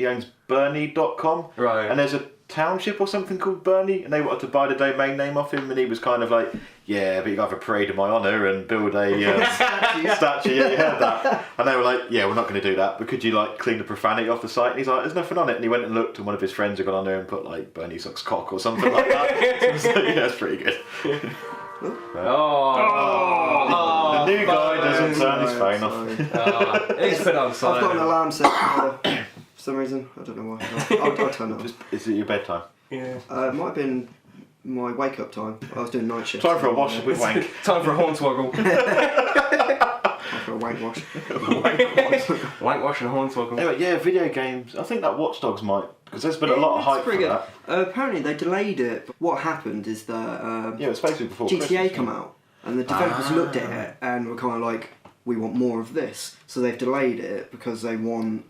owns Bernie.com. Right. And there's a township or something called Bernie, and they wanted to buy the domain name off him, and he was kind of like, yeah, but you got to have a parade in my honour and build a statue. Yeah, you heard that. And they were like, yeah, we're not going to do that, but could you like clean the profanity off the site? And he's like, there's nothing on it. And he went and looked, and one of his friends had gone on there and put like Bernie sucks cock or something like that. So I was like, yeah, that's pretty good. The new guy doesn't turn his phone off. He's put on silent. I've got an alarm set for some reason. I don't know why. I'll turn it off. Is it your bedtime? Yeah. It might have been my wake up time. I was doing night shift. Time for a wash with wank. Time for a Hornswoggle. Time for a wank wash. Wank wash and Hornswoggle. Anyway, yeah, video games. I think that Watch Dogs might, because there's been a lot of hype for that. Apparently they delayed it. What happened is that Yeah, it was basically before GTA Christmas, come out, and the developers looked at it and were kind of like, we want more of this. So they've delayed it because they want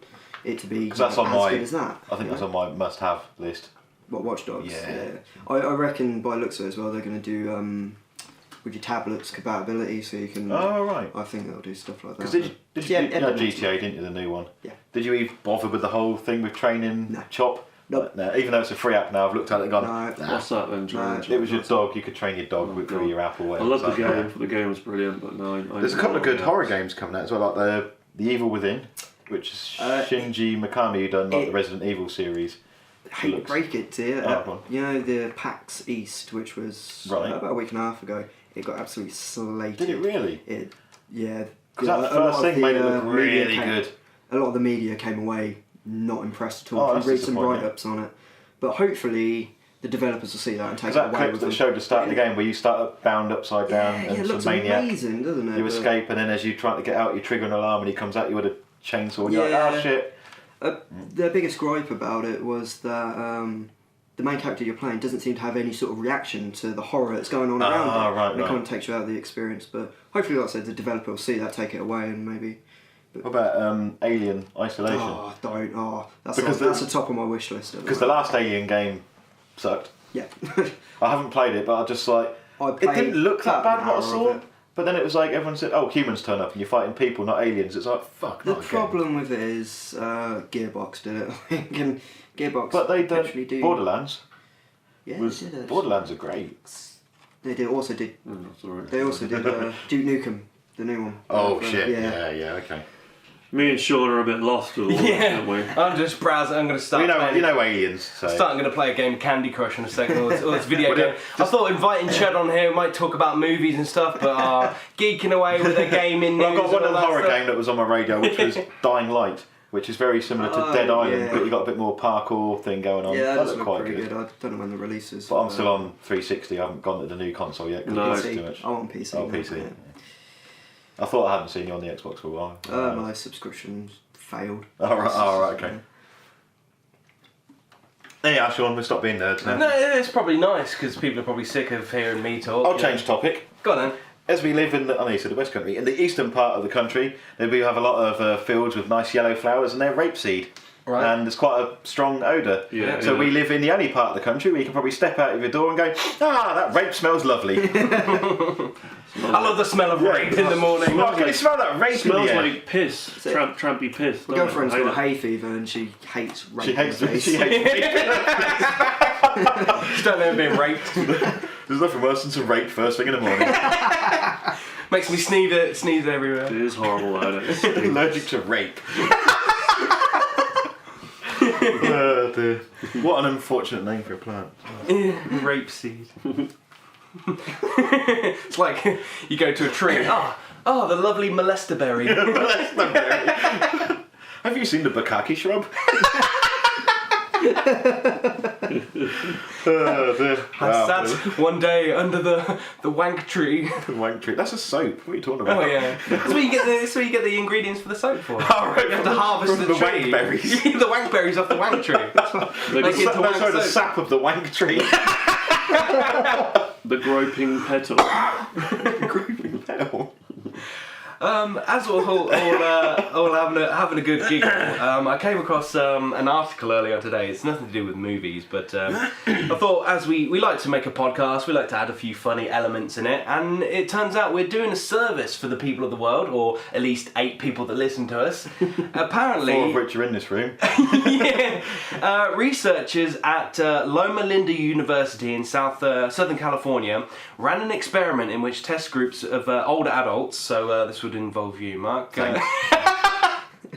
it to be that's as on my, good as that. I think that's on my must-have list. What, Watch Dogs? Yeah. I reckon by looks of it as well, they're going to do with your tablets compatibility, so you can. Oh right. I think they'll do stuff like that. Because did you know GTA, didn't you, the new one? Yeah. Did you even bother with the whole thing with training Chop? Nope. No, even though it's a free app now, I've looked at it and gone, No. What's that then, George? it was your dog, you could train your dog through your app or I whatever. love the game. The game was brilliant, but no. There's a couple of good horror games coming out as well, like the Evil Within, which is Shinji Mikami, who done like the Resident Evil series. I hate to break it to you. Oh, You know the PAX East, which was about a week and a half ago. It got absolutely slated. Did it really? Yeah. Because that first thing made it look really good. A lot of the media came away not impressed at all. Oh, If you read some disappointing. write-ups on it. But hopefully the developers will see that and take it that away clip with that them. showed the start of the game where you start up bound upside down Yeah, and it looks some maniac. amazing, doesn't it? You But escape, and then as you're trying to get out, you trigger an alarm and he comes at you with a chainsaw and you're like, oh shit. The biggest gripe about it was that the main character you're playing doesn't seem to have any sort of reaction to the horror that's going on around it. Right, It kind of takes you out of the experience. But hopefully, like I said, the developer will see that, take it away, and maybe. What about Alien Isolation? Oh, don't. Oh, that's the top of my wish list. Because the last Alien game sucked. Yeah. I haven't played it, but I just like... It didn't look that bad what I saw. But then it was like, everyone said, oh, humans turn up and you're fighting people, not aliens. It's like, fuck, The problem with it is Gearbox did it, I think, and Gearbox But they done actually do... Borderlands. Yeah, Was, they did it. Borderlands are great. They also did Duke Nukem, the new one. Oh, shit. Yeah. Yeah, okay. Me and Sean are a bit lost with all that, aren't we? I'm just browsing. I'm going to start. You know aliens. So. I'm going to play a game of Candy Crush in a second. Or this video Well, game. I thought inviting Chad on here might talk about movies and stuff, but geeking away with a gaming news. Well, I've got one and all other that horror stuff. game that was on my radar, which was Dying Light, which is very similar to Dead Island, yeah. but you got a bit more parkour thing going on. Yeah, that does looked look pretty good. I don't know when the release is. But I'm still on 360. I haven't gone to the new console yet because No. it's too much. I'm on PC. Oh, now, PC. yeah. I thought I hadn't seen you on the Xbox for a while. My subscription failed. Alright, okay. Yeah, Sean, we'll stop being nerds now. No, it's probably nice because people are probably sick of hearing me talk. I'll change topic. Go on then. As we live in the east of the West Country, in the eastern part of the country, we have a lot of fields with nice yellow flowers, and they're rapeseed. Right. And there's quite a strong odour. Yeah, so we live in the only part of the country where you can probably step out of your door and go, that rape smells lovely. I love the smell of rape in the morning. Oh, can you smell that rape Smells in the air? like piss, trampy piss. My girlfriend's got hay fever and she hates rape. She hates rape. Just don't know being raped. There's nothing worse than some rape first thing in the morning. Makes me sneeze everywhere. It is horrible, isn't it? It Allergic to rape. Oh, dear. What an unfortunate name for a plant. Rape seed. It's like you go to a tree. Oh, the lovely molester berry. Have you seen the bukkake shrub? I sat one day under the wank tree. The wank tree. That's a soap. What are you talking about? Oh yeah, that's where you get the ingredients for the soap for. Oh, right. You have to harvest from the the tree. wankberries. The wankberries off the wank tree. The sap of the wank tree. The groping petal. Groping petal. As we're all having a good giggle, I came across an article earlier today. It's nothing to do with movies, but I thought as we like to make a podcast, we like to add a few funny elements in it, and it turns out we're doing a service for the people of the world, or at least 8 people that listen to us. Apparently, 4 of which are in this room. Researchers at Loma Linda University in Southern California ran an experiment in which test groups of older adults, so this would involve you, Mark. But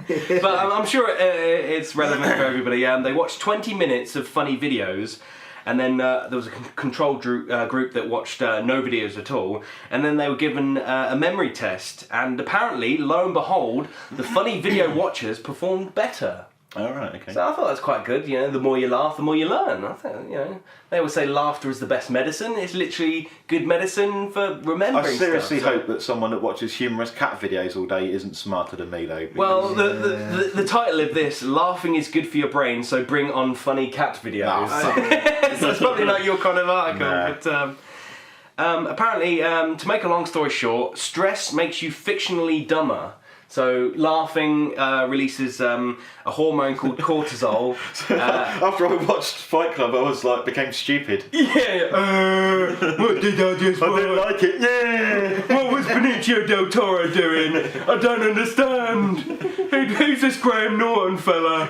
I'm sure it's relevant for everybody. They watched 20 minutes of funny videos, and then there was a control group that watched no videos at all, and then they were given a memory test, and apparently, lo and behold, the funny video watchers performed better. Oh, right, okay. So I thought that's quite good. You know, the more you laugh, the more you learn. I think, you know, they always say laughter is the best medicine. It's literally good medicine for remembering. I seriously stuff, hope that someone that watches humorous cat videos all day isn't smarter than me, though. Well, the title of this, laughing is good for your brain, so bring on funny cat videos. So it's probably not your kind of article, but apparently, to make a long story short, stress makes you fictionally dumber. So laughing releases a hormone called cortisol. After I watched Fight Club, I was became stupid. Yeah. What did I just watch? I didn't like it. Yeah. What was Benicio del Toro doing? I don't understand. Who's this Graham Norton fella?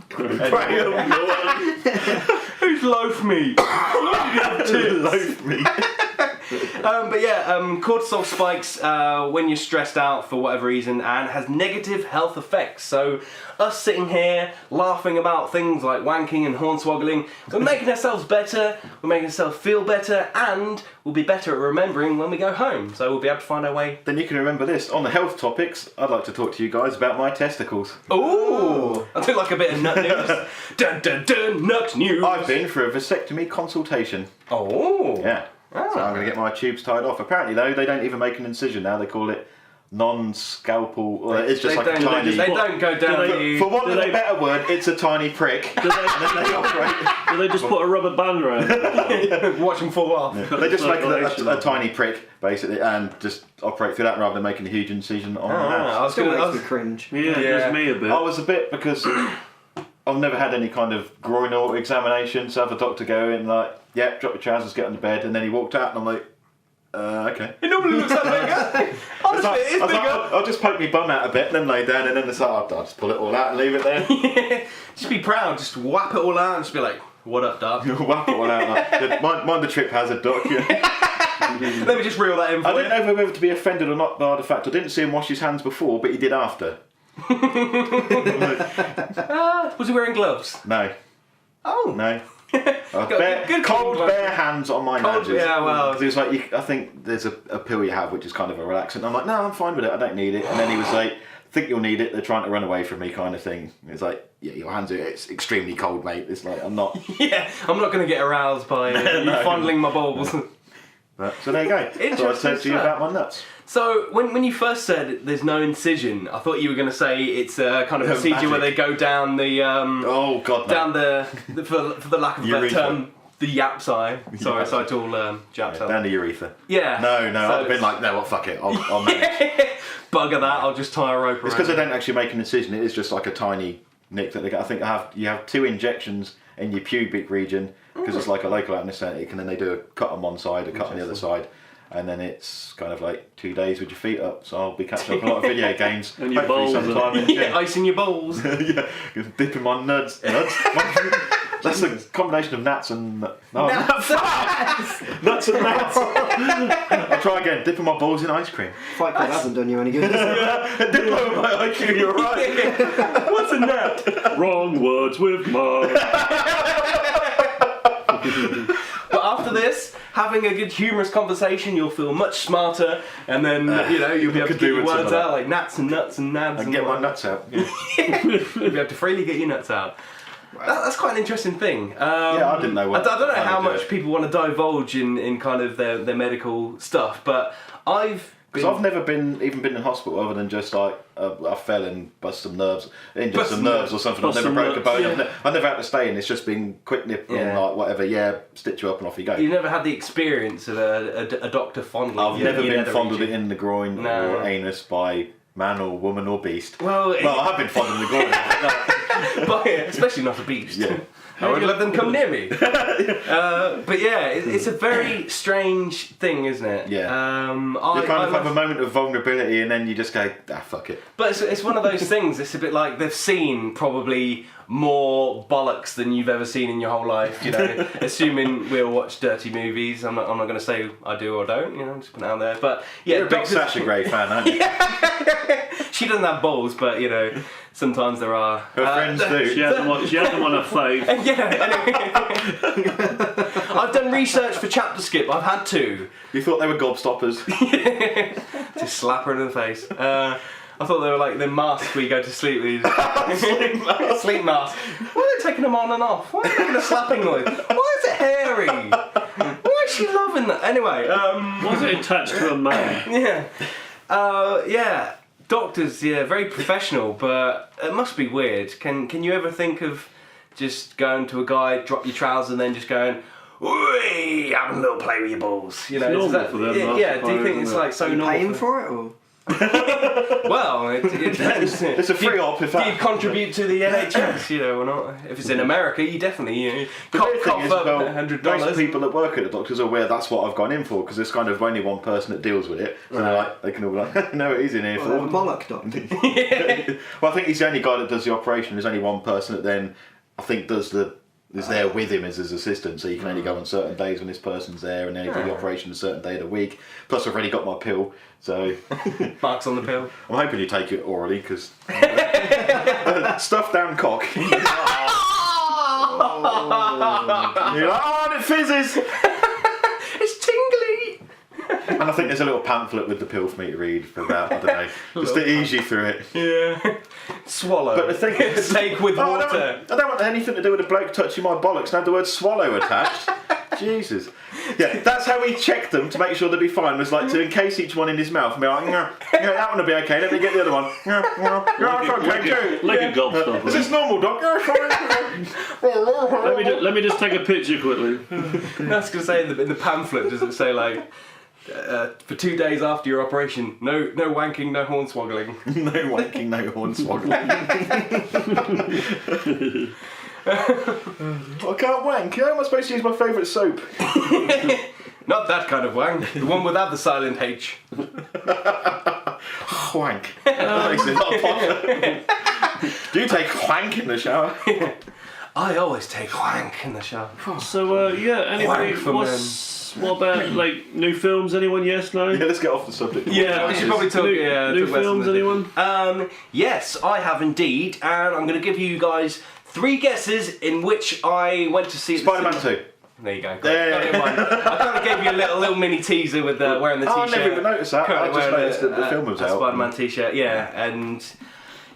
Graham Norton. Who's loaf meat? Loaf meat. But cortisol spikes when you're stressed out for whatever reason and has negative health effects. So us sitting here laughing about things like wanking and hornswoggling, we're making ourselves better, we're making ourselves feel better, and we'll be better at remembering when we go home. So we'll be able to find our way. Then you can remember this. On the health topics, I'd like to talk to you guys about my testicles. Ooh! I do like a bit of nut news. Dun dun dun, nut news! I've been for a vasectomy consultation. Oh! Yeah. So I'm going to get my tubes tied off. Apparently, though, they don't even make an incision now. They call it non-scalpel. Or it's just like a tiny. They don't go down. For want of a better word, it's a tiny prick. Do they just put a rubber band around it? Watch them fall off. Yeah. They just make a tiny prick, basically, and just operate through that rather than making a huge incision on the house. Still makes me cringe. Yeah, just me a bit. I was a bit because I've never had any kind of groinal examination, so I have a doctor go in drop your trousers, get on the bed, and then he walked out, and I'm like, okay. It normally looks like that. Honestly, it's bigger. I'll just poke my bum out a bit, and then lay down, and then it's I'll just pull it all out and leave it there. Yeah. Just be proud, just whap it all out, and just be like, what up, Doc? Whap it all out. Mind the trip hazard, Doc. Let me just reel that in for I didn't know whether to be offended or not by the fact I didn't see him wash his hands before, but he did after. Was he wearing gloves? No. Oh. No. Good cold bare hands on my nudges. Yeah, well. Because he was like, I think there's a pill you have which is kind of a relaxant. I'm like, no, I'm fine with it. I don't need it. And then he was like, I think you'll need it. They're trying to run away from me, kind of thing. It's like, yeah, your hands are. It's extremely cold, mate. It's like I'm not. Yeah, I'm not going to get aroused by you fondling my balls. So there you go. So I said to you about my nuts. So when you first said there's no incision, I thought you were going to say it's a kind of procedure where they go down the oh god, down the for the lack of a better term, the yaps eye. Sorry, so I all japs down the urethra. Yeah. No, so I've been like, no, well, fuck it, I'll manage. Bugger that, I'll just tie a rope around. It's because they don't actually make an incision. It is just like a tiny nick that they get. I think you have 2 injections in your pubic region because it's like a local anaesthetic, and then they do a cut on one side, a cut on the other side. And then it's kind of like 2 days with your feet up, so I'll be catching up a lot of video games. And your balls. Ice in your balls. Yeah, dipping my nuts. That's a combination of nuts and... Nuts and nuts. I'll try again, dipping my balls in ice cream. Fight Club hasn't done you any good. Dip over my IQ, you're right. What's a nut? Wrong words with Mark. But after this, having a good humorous conversation, you'll feel much smarter, and then you'll be able to get your words out like nats and nuts and nads. And get my nuts out. Yeah. You'll be able to freely get your nuts out. That's quite an interesting thing. I didn't know what. I don't know how to do much it. people want to divulge in kind of their medical stuff, but Because I've never been in hospital other than just like I fell and bust some nerves, injured some nerves or something. I've never broke a bone. Yeah. I've never had to stay in. It's just been quick nip and like whatever. Yeah, stitch you up and off you go. You've never had the experience of a doctor fondling. I've never been fondled in the groin or anus by man or woman or beast. Well, I have been fondled in the groin. but especially not a beast. Yeah. I wouldn't let them come near me. But yeah, it's a very strange thing, isn't it? Yeah. You kind of have a moment of vulnerability and then you just go, fuck it. But it's one of those things, it's a bit like they've seen probably more bollocks than you've ever seen in your whole life, you know, assuming we'll watch dirty movies. I'm not going to say I do or don't, you know, I'm just putting it out there. But yeah, You're a big Sasha Grey fan, aren't you? She doesn't have balls, but you know, sometimes there are. Her friends do. She hasn't won her fave. I've done research for ChapterSkip. I've had to. You thought they were gobstoppers? Just slap her in the face. I thought they were like the mask where you go to sleep. Sleep mask. Why are they taking them on and off? Why are they making a slapping noise? Why is it hairy? Why is she loving that? Anyway. Was it attached to a man? Yeah. Yeah. Doctors, very professional, but it must be weird. Can you ever think of just going to a guy, drop your trousers, and then just going, "Oi, having a little play with your balls"? You know, It's normal for them. Yeah. Do you think it's like so normal? Paying for it or? Well, it depends. It's a free op if Do you that. contribute to the NHS, you know, or not? If it's in America, you definitely The weird thing is, up well, $100. most people that work at the doctors are aware that's what I've gone in for because there's kind of only one person that deals with it. So they're like, they can all be like, no, it is in here for Well, them. bollock doctor. Well, I think he's the only guy that does the operation. There's only one person that then, I think, is there with him as his assistant, so you can only go on certain days when this person's there, and then do the operation a certain day of the week. Plus, I've already got my pill, so Marks on the pill. I'm hoping you take it orally because stuff down cock. You're like, oh, and it fizzes. It's tingly. And I think there's a little pamphlet with the pill for me to read for about, I don't know, just to ease you through it. Yeah. Swallow. But the thing is, take with water. I don't want anything to do with a bloke touching my bollocks and have the word swallow attached. Jesus. Yeah, that's how he checked them to make sure they'd be fine, was like to encase each one in his mouth and be like, yeah, that one will be okay, let me get the other one. Like a gobstopper. Is this normal, Doc? Let me just take a picture quickly. That's going to say in the pamphlet, does it say like, for 2 days after your operation, no wanking, no hornswoggling. No wanking, no hornswoggling. I can't wank. How am I supposed to use my favourite soap? Not that kind of wank. The one without the silent H. Wank. That makes it a lot popular. Do you take wank in the shower? I always take wank in the shower. So anyway, Wank for what about like new films? Anyone? Yes, no. Yeah, let's get off the subject. Yeah, we should probably talk. New talk films. Anyone? Yes, I have indeed, and I'm going to give you guys 3 guesses in which I went to see. Spider-Man 2. There you go. Yeah. I kind of gave you a little mini teaser with wearing the t-shirt. I never even noticed that. I just noticed that the film was out. Spider-Man t-shirt, yeah, and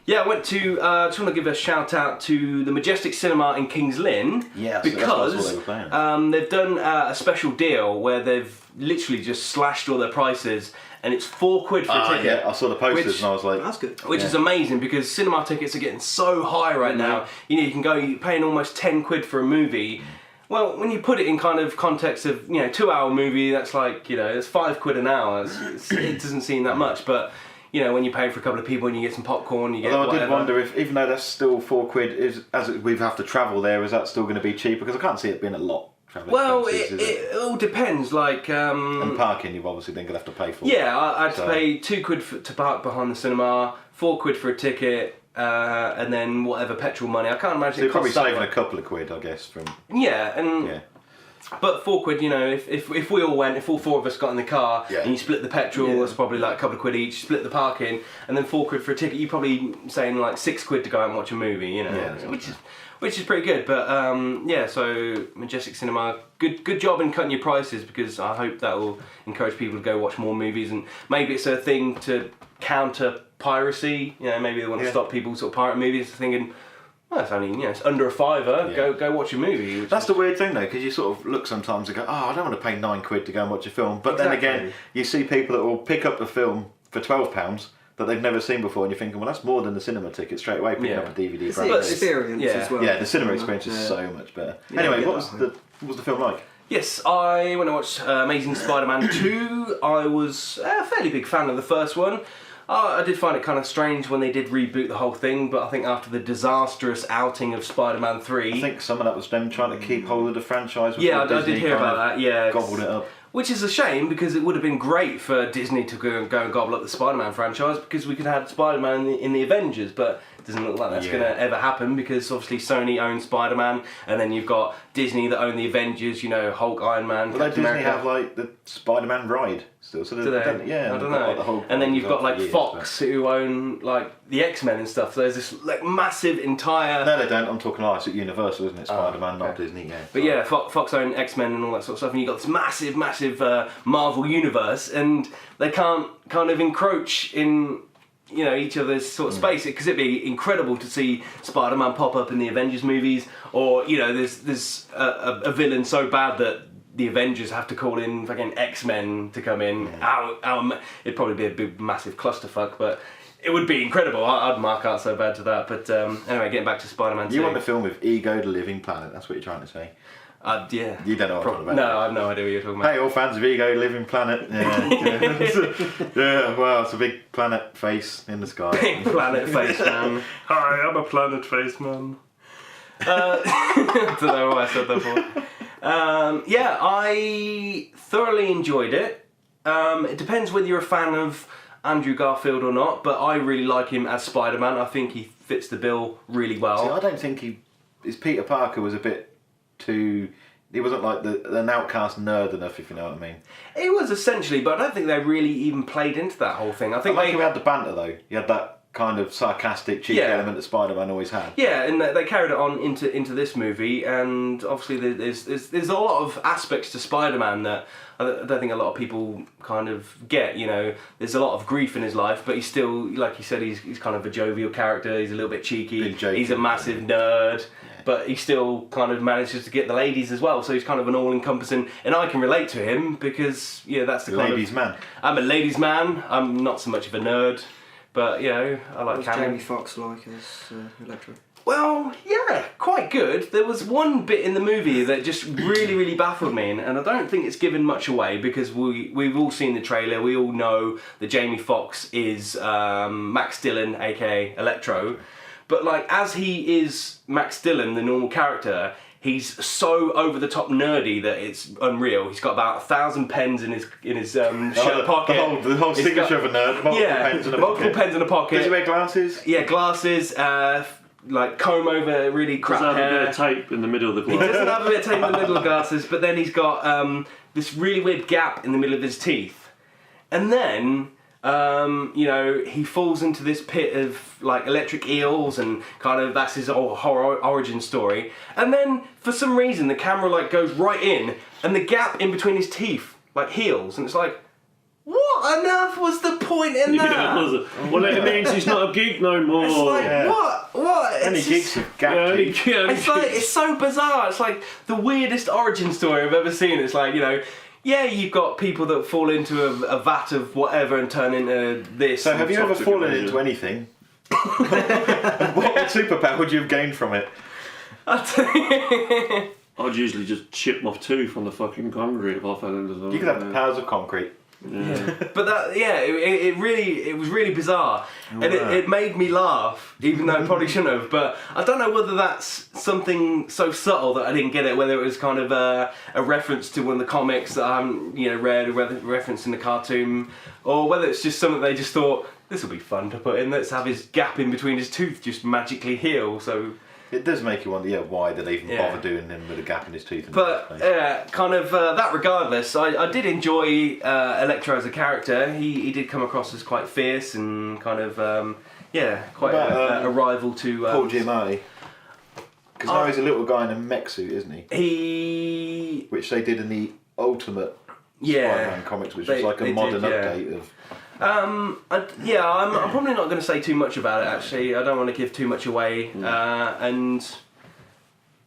yeah, I went to. Just want to give a shout out to the Majestic Cinema in Kings Lynn. Yeah, because that's what they were playing. they've done a special deal where they've literally just slashed all their prices, and it's £4 for a ticket. Yeah, I saw the posters and I was like, That's good. Which is amazing because cinema tickets are getting so high right now. You know, you can go, you're paying almost £10 for a movie. Well, when you put it in kind of context of, 2-hour movie, that's like, it's £5 an hour. It doesn't seem that much, but when you pay for a couple of people and you get some popcorn, you get although whatever. I did wonder if, even though that's still £4, we have to travel there, is that still going to be cheaper? Because I can't see it being a lot. Well, it all depends. Like and parking, you've obviously then going to have to pay for. Yeah, I had to pay £2 to park behind the cinema, £4 for a ticket, and then whatever petrol money. I can't imagine. So you're probably costs saving that a couple of quid, I guess, from. Yeah, and but £4, if we all went, if all 4 of us got in the car and you split the petrol, it's probably like a couple of quid each. Split the parking, and then £4 for a ticket. You're probably saying like £6 to go out and watch a movie. Which is pretty good, but so Majestic Cinema, good job in cutting your prices because I hope that will encourage people to go watch more movies, and maybe it's a thing to counter piracy. Maybe they want to stop people sort of pirate movies. Thinking, Well, it's only it's under a £5. Yeah. Go watch a movie. That's the weird thing though, because you sort of look sometimes and go, oh, I don't want to pay £9 to go and watch a film. But then again, you see people that will pick up a film for £12 that they've never seen before, and you're thinking, well, that's more than the cinema ticket straight away. Picking up a DVD. It's the experience as well. Yeah, the cinema experience is so much better. Anyway, what was the film like? Yes, I went and watched Amazing Spider-Man 2. I was a fairly big fan of the first one. I did find it kind of strange when they did reboot the whole thing, but I think after the disastrous outing of Spider-Man 3... I think some of that was them trying to keep hold of the franchise. Yeah, I did hear about that, yeah. Gobbled it up. Which is a shame, because it would have been great for Disney to go and gobble up the Spider-Man franchise, because we could have had Spider-Man in the Avengers, but it doesn't look like that's going to ever happen, because obviously Sony owns Spider-Man, and then you've got Disney that own the Avengers, Hulk, Iron Man, Well, Captain Disney America. have like the Spider-Man ride still, so Do they? yeah, I don't got, know. like, the whole and then you've got like years, Fox who own like the X-Men and stuff. So there's this like massive entire. No, they don't. I'm talking like it's at Universal, isn't it? Spider-Man, not Disney. Yeah. But yeah, Fox own X-Men and all that sort of stuff, and you've got this massive Marvel universe, and they can't kind of encroach in each other's sort of space, because it'd be incredible to see Spider-Man pop up in the Avengers movies, or there's a villain so bad that the Avengers have to call in fucking X-Men to come in. It'd probably be a big massive clusterfuck, but it would be incredible. I'd mark out so bad to that. But anyway, getting back to Spider-Man 2. You want the film with Ego the Living Planet, that's what you're trying to say. Yeah. You don't know what I'm talking about. No, I have no idea what you're talking about. Hey, all fans of Ego the Living Planet. Yeah, well, it's a big planet face in the sky. Big planet face man. Hi, I'm a planet face man. I don't know why I said that for. I thoroughly enjoyed it. It depends whether you're a fan of Andrew Garfield or not, but I really like him as Spider-Man. I think he fits the bill really well. See, I don't think his Peter Parker was a bit too... He wasn't like an outcast nerd enough, if you know what I mean. He was essentially, but I don't think they really even played into that whole thing. I think we had the banter though. You had that kind of sarcastic, cheeky element that Spider-Man always had. Yeah, and they carried it on into this movie, and obviously there's a lot of aspects to Spider-Man that I don't think a lot of people kind of get. There's a lot of grief in his life, but he's still, like you said, he's kind of a jovial character. He's a little bit cheeky. He's a massive nerd. But he still kind of manages to get the ladies as well, so he's kind of an all-encompassing, and I can relate to him because that's the kind ladies' man. I'm a ladies' man. I'm not so much of a nerd, but I like. What was Jamie Foxx like as Electro? Well, yeah, quite good. There was one bit in the movie that just really baffled me, and I don't think it's given much away because we've all seen the trailer. We all know that Jamie Foxx is Max Dillon, aka Electro. But as he is Max Dillon, the normal character, he's so over the top nerdy that it's unreal. He's got about 1,000 pens in his shirt pocket. The whole signature of a nerd. Multiple pens in a pocket. Does he wear glasses? Yeah, glasses. Comb over really crap hair. Does have a bit of tape in the middle of the glasses. He doesn't have a bit of tape in the middle of the glasses, but then he's got this really weird gap in the middle of his teeth, and then. He falls into this pit of electric eels, and kind of that's his whole horror origin story. And then for some reason the camera goes right in, and the gap in between his teeth heals, and it's like, what on earth was the point in that? Yeah, well, it means he's not a geek no more. It's what? Any geeks with gap teeth. It's so bizarre. It's the weirdest origin story I've ever seen. It's yeah, you've got people that fall into a vat of whatever and turn into this. So have you ever fallen into anything? What superpower would you have gained from it? I'd usually just chip my tooth on the fucking concrete if I fell into something. You could have the powers of concrete. Yeah. But it was really bizarre, and it made me laugh, even though I probably shouldn't have. But I don't know whether that's something so subtle that I didn't get it. Whether it was kind of a reference to one of the comics that I haven't read, a reference in the cartoon, or whether it's just something they just thought this will be fun to put in. Let's have his gap in between his tooth just magically heal. So. It does make you wonder, why did they even bother doing him with a gap in his tooth? But that regardless, I did enjoy Electro as a character. He did come across as quite fierce and kind of quite a rival to Paul Giamatti. Because now he's a little guy in a mech suit, isn't he? Which they did in the Ultimate Spider-Man comics, which was a modern update of. I'm probably not going to say too much about it. Actually, I don't want to give too much away. And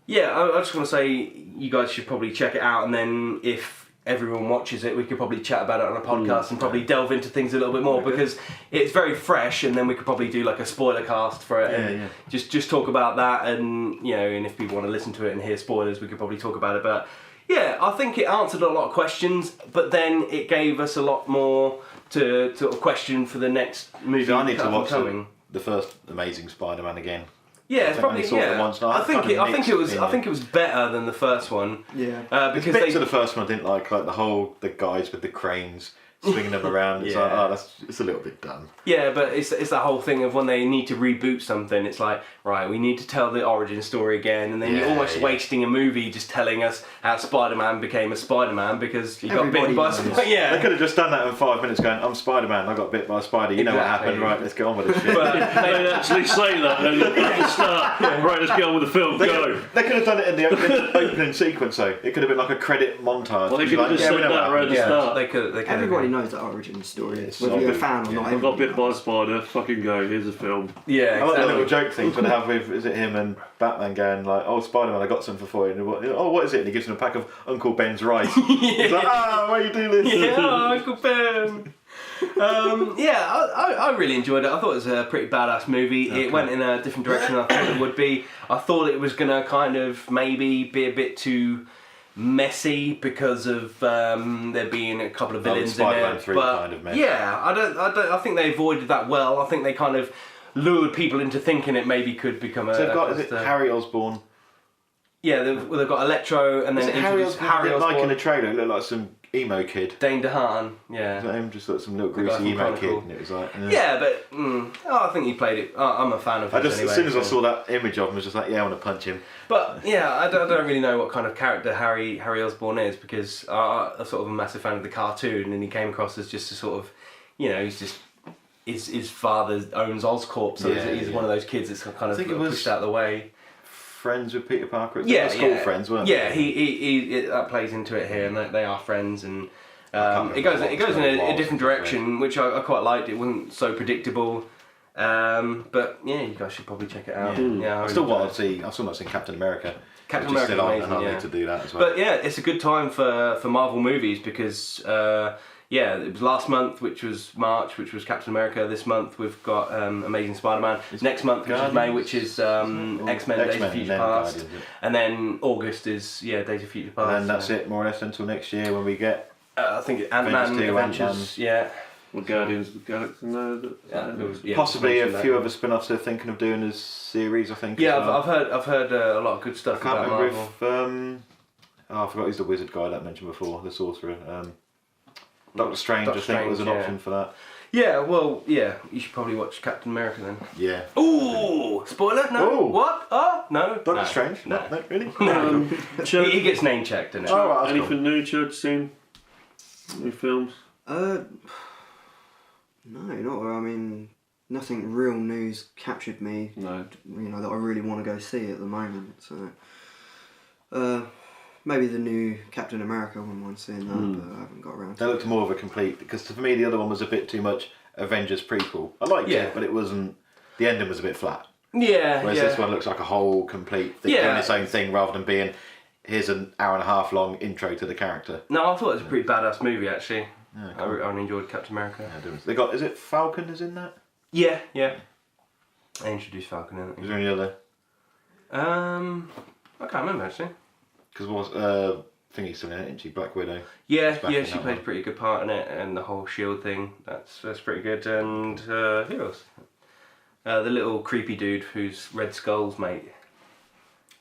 yeah, I just want to say you guys should probably check it out, and then if everyone watches it, we could probably chat about it on a podcast and probably delve into things a little bit more because it's very fresh, and then we could probably do like a spoiler cast for it and just talk about that, and and if people want to listen to it and hear spoilers, we could probably talk about it. But yeah, I think it answered a lot of questions, but then it gave us a lot more to question for the next movie. So I need to watch the first Amazing Spider-Man again. Yeah, it's probably I think it was better than the first one. Yeah, because bits of the first one I didn't like the guys with the cranes swinging them around. It's like, it's a little bit dumb. Yeah, but it's that whole thing of when they need to reboot something, it's like, right, we need to tell the origin story again, and then you're almost wasting a movie just telling us how Spider-Man became a Spider-Man because he got bitten by a spider. Yeah. They could have just done that in 5 minutes going, I'm Spider-Man, I got bit by a spider, you know what happened, right, let's get on with this shit. But they actually say that at the start. Right, let's get on with the film, go. They could have done it in the opening sequence though. It could have been like a credit montage. Well, they could have just said that right at the start. They could. Everybody knows the origin story, whether you're a fan or not. I got bit by a spider, fucking go, here's a film. Yeah, I like the little joke things when they have with, is it him and Batman going like, oh Spider-Man, I got something for you, and what is it? And he gives him a pack of Uncle Ben's rice. He's like, why you do this? Yeah, Uncle Ben. I really enjoyed it. I thought it was a pretty badass movie. Okay. It went in a different direction than I thought it would be. I thought it was gonna kind of maybe be a bit too messy because of there being a couple of villains in it. But kind of messy. Yeah, I think they avoided that well. I think they kind of lured people into thinking it maybe could become a. So they've got, is it Harry Osborn? Yeah, they've got Electro, and then Harry Osborn. Like in the trailer, it looked like some emo kid. Dane DeHaan, yeah. Was that him? Just like some little greasy emo kid, and it was like. Yeah, but I think he played it. I'm a fan of him. As soon as I saw that image of him, I was just like, yeah, I want to punch him. But yeah, I don't really know what kind of character Harry Osborn is because I'm sort of a massive fan of the cartoon, and he came across as just a sort of, he's just. His father owns Oscorp, so he's one of those kids that's kind of pushed out of the way. Friends with Peter Parker. School friends, weren't they? Yeah, he that plays into it here, and they are friends, and it goes in a different direction, which I quite liked. It wasn't so predictable, but yeah, you guys should probably check it out. I still want to see. I've still not seen Captain America. Captain America, amazing. I need to do that as well. But yeah, it's a good time for Marvel movies because. It was last month, which was March, which was Captain America. This month we've got Amazing Spider-Man. Next month, which is May, which is X-Men Days of Future Past. And then August is Days of Future Past. And then that's it, more or less, until next year when we get... I think Ant-Man, Adventures, Well, Guardians of the Galaxy, no. Possibly a few other spin-offs they're thinking of doing as series, I think. Yeah, I've heard a lot of good stuff about Marvel. I forgot who's the wizard guy that I mentioned before, the sorcerer. Doctor Strange, I think, was an option for that. Yeah, well, you should probably watch Captain America then. Yeah. Ooh! Spoiler? No? Ooh. What? Oh, no. Doctor Strange? No, really? No. He gets name checked, doesn't he? Oh, right, anything new, Chud, seen? New films? No, I mean, nothing real news captured me. No. That I really want to go see at the moment. So, maybe the new Captain America, I wouldn't mind seeing that, but I haven't got around to it. They looked more of a complete, because for me the other one was a bit too much Avengers prequel. I liked it, but it wasn't, the ending was a bit flat. Yeah, Whereas this one looks like a whole complete thing, doing its own thing rather than being, here's an hour and a half long intro to the character. No, I thought it was a pretty badass movie actually. Yeah, cool. I enjoyed Captain America. Yeah, they got, is it Falcon is in that? Yeah. I introduced Falcon in it. Is there any other? I can't remember actually. Because Thingy's still in it, isn't she? Black Widow. Yeah, she played a pretty good part in it, and the whole shield thing, that's pretty good. And who else? The little creepy dude who's Red Skull's mate.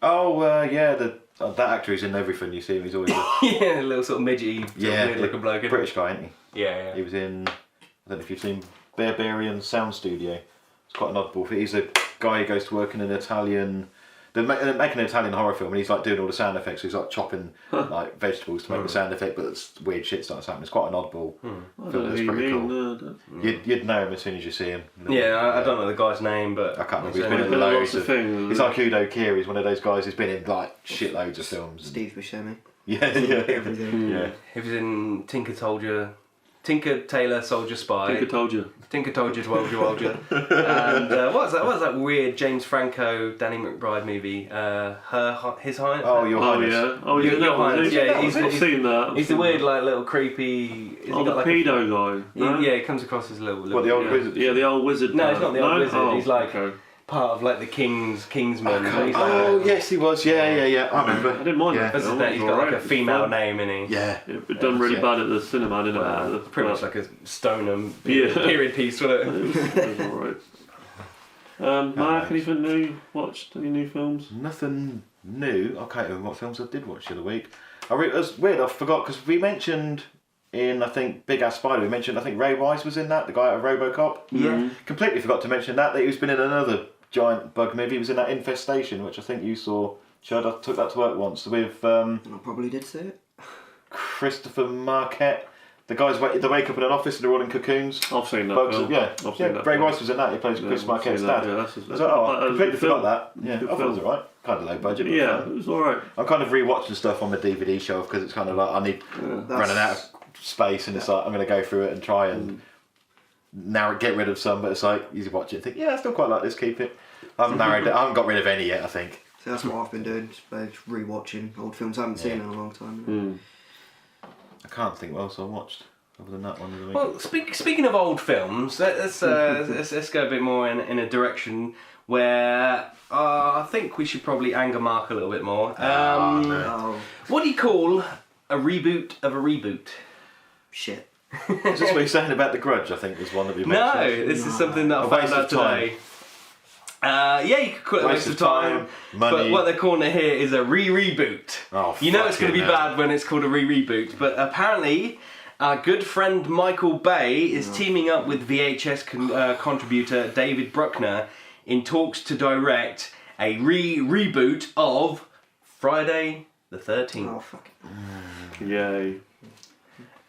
Oh, that actor is in everything you see him, he's always a little sort of midgety, looking bloke. British guy, isn't he? Yeah. He was in, I don't know if you've seen Barbarian Sound Studio. It's quite an oddball. He's a guy who goes to work in an Italian... They're making an Italian horror film and he's like doing all the sound effects, so he's like chopping like vegetables to make the sound effect, but it's weird shit starts happening. It's quite an oddball film. It's pretty cool. You'd know him as soon as you see him. I don't know the guy's name, but I can't remember. He's been in loads of things. He's like Udo Kier, he's one of those guys who's been in like shitloads of films. Steve Buscemi. Yeah. He was in Tinker Soldier Tinker, Tailor, Soldier, Spy. Tinker told you. Tinker told you, told you. And what was that weird James Franco, Danny McBride movie? His Highness? Oh, Your Highness. Yeah. Oh, Your Highness. Yeah, I've seen that. He's the weird, like, little creepy... Oh, the pedo guy. No? Yeah, he comes across as a little... What, the old wizard? Yeah, the old wizard. No, he's not the old wizard. Oh, he's like okay. part of like the Kingsman. Oh, yes, he was. Yeah. I remember. I didn't mind Yeah. that. He's got like a female name, and he. Yeah. It done really bad at the cinema, didn't it? Pretty much like a stoner Yeah. period piece, wasn't it? It was alright. Mark, anything new watched? Any new films? Nothing new. I can't remember what films I did watch the other week. It was weird, I forgot, because we mentioned in, I think, Big Ass Spider, we mentioned, I think Ray Wise was in that, the guy out of RoboCop. Yeah. Completely forgot to mention that he's been in another giant bug movie. He was in that Infestation, which I think you saw. Chad, I took that to work once with I probably did see it. Christopher Marquette. The guys they wake up in an office and they're all in cocoons. I've seen that. Bugs, film. yeah. I've seen that. Ray film. Wise was in that. He plays Chris I've Marquette's seen that, dad. yeah, I was like, I completely forgot that. Yeah, I thought it was alright. Kind of low budget. But Yeah, it was alright. I'm kind of rewatching stuff on the DVD shelf because it's kind of like I need running out of space, and it's like I'm going to go through it and try and get rid of some. But it's like you watch it and think, yeah, I still quite like this. Keep it. I haven't narrowed it. I haven't got rid of any yet. I think. So that's what I've been doing. Just re-watching old films I haven't seen in a long time. I can't think what else I watched other than that one. Of the week. Well, speaking of old films, let's go a bit more in a direction where I think we should probably anger Mark a little bit more. What do you call a reboot of a reboot? Shit. Is this what you're saying about The Grudge? I think was one that we mentioned. No, this is something that I A found waste out of time. today. Yeah, you could call it a waste of time, money. but what they're calling it here is a reboot. Oh, you know it's going to be fucking hell. bad when it's called a reboot, but apparently our good friend Michael Bay is teaming up with VHS contributor David Bruckner in talks to direct a reboot of Friday the 13th. Oh, fuck it. Yay.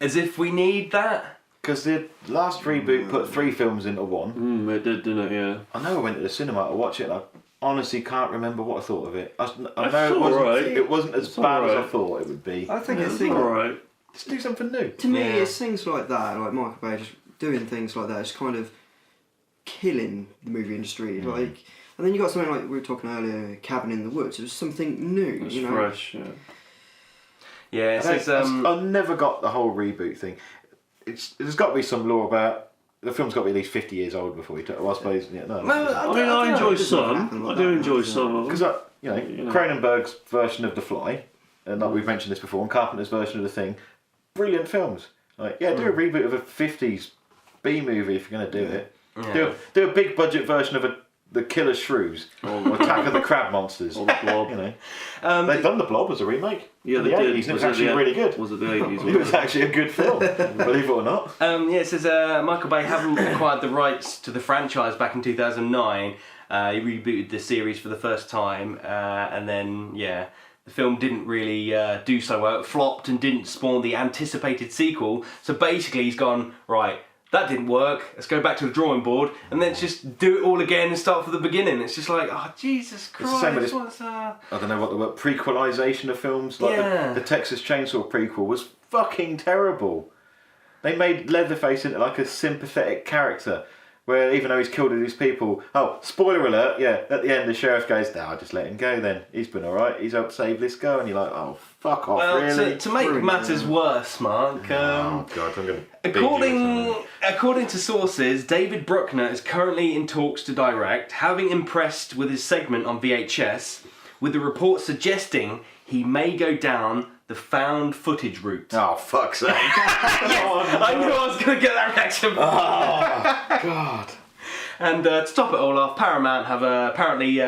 As if we need that. Because the last reboot put 3 films into one. It did, didn't it? Yeah. I know I went to the cinema to watch it and I honestly can't remember what I thought of it. I That's know alright. it wasn't as It's bad as I alright. thought it would be. I think It's it's alright. Let's do something new. to me, Yeah. it's things like that, like Michael Bay just doing things like that. It's kind of killing the movie industry. Like, and then you got something like we were talking earlier, Cabin in the Woods. It was something new. It's you know, fresh, yeah. Yeah, I never got the whole reboot thing. There's got to be some law about the film's got to be at least 50 years old before you. Well, I suppose no. I mean, I enjoy some. happen like I do that, enjoy yeah. some of them. Because Cronenberg's version of The Fly, and like we've mentioned this before, and Carpenter's version of The Thing, brilliant films. Like, do a reboot of a 50s B movie if you're going to do it. Yeah. Do a big budget version of The Killer Shrews or Attack of the Crab Monsters. Or The Blob. You know, they've done The Blob as a remake. Yeah, in they the did. 80s, and it was it actually the- really good. Was it the 80s? It was actually a good film, believe it or not. Yeah, it says Michael Bay having acquired the rights to the franchise back in 2009. He rebooted the series for the first time, and then the film didn't really do so well. It flopped and didn't spawn the anticipated sequel. So basically, he's gone right. That didn't work. Let's go back to the drawing board and then just do it all again and start from the beginning. It's just like, oh Jesus Christ! the same with this- What's I don't know what the word prequelization of films like the Texas Chainsaw prequel was fucking terrible. They made Leatherface into like a sympathetic character, where even though he's killed all these people, spoiler alert, at the end the sheriff goes, "I'll just let him go then. He's been alright. He's helped save this girl," and you're like, "Oh fuck off, well, really?" to make matters worse, Mark. Oh god, I'm gonna. According to sources, David Bruckner is currently in talks to direct, having impressed with his segment on VHS, with the report suggesting he may go down the found footage route. Oh fuck's sake! I knew I was going to get that reaction. Oh god. And to top it all off, Paramount have apparently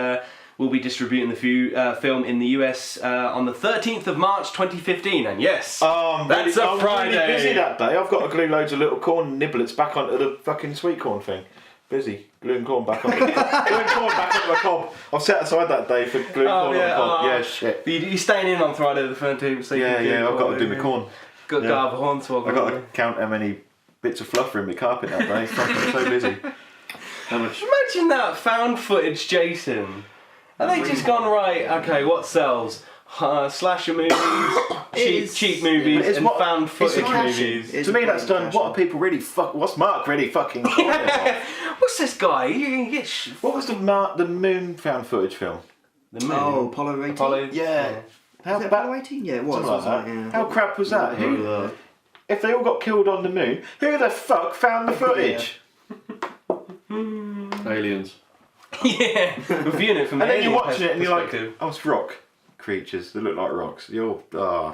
will be distributing the film in the US on the 13th of March 2015. And yes, that's a Friday. I'm really busy that day. I've got to glue loads of little corn niblets back onto the fucking sweet corn thing. Busy gluing corn back onto the cob. I've set aside that day for gluing corn on the cob. Yeah, shit. You're staying in on Friday the 13th, so Yeah, I've got to do my corn. Got to have a Hornswoggle. I've got to count how many bits of fluff are in my carpet that day. Fucking so busy. How much? Imagine that found footage, Jason. And they just gone, right, okay, what sells? slasher movies, cheap movies, It's and what- found it's footage a cash movies. It's To me, a that's done. cash What in. are people really What's Mark really fucking talking about? What's this guy? You get What was the moon found footage film? the moon. Oh, Apollo 18. Apollo. Yeah. How Was it bad? Apollo 18? Yeah, it was. Something like Wasn't that. it? Yeah. How crap was that? Who? If they all got killed on the moon, who the fuck found the footage? Aliens. Yeah, reviewing it from And the then you're alien watching it and you're like, perspective. oh, it's rock creatures that look like rocks. You're,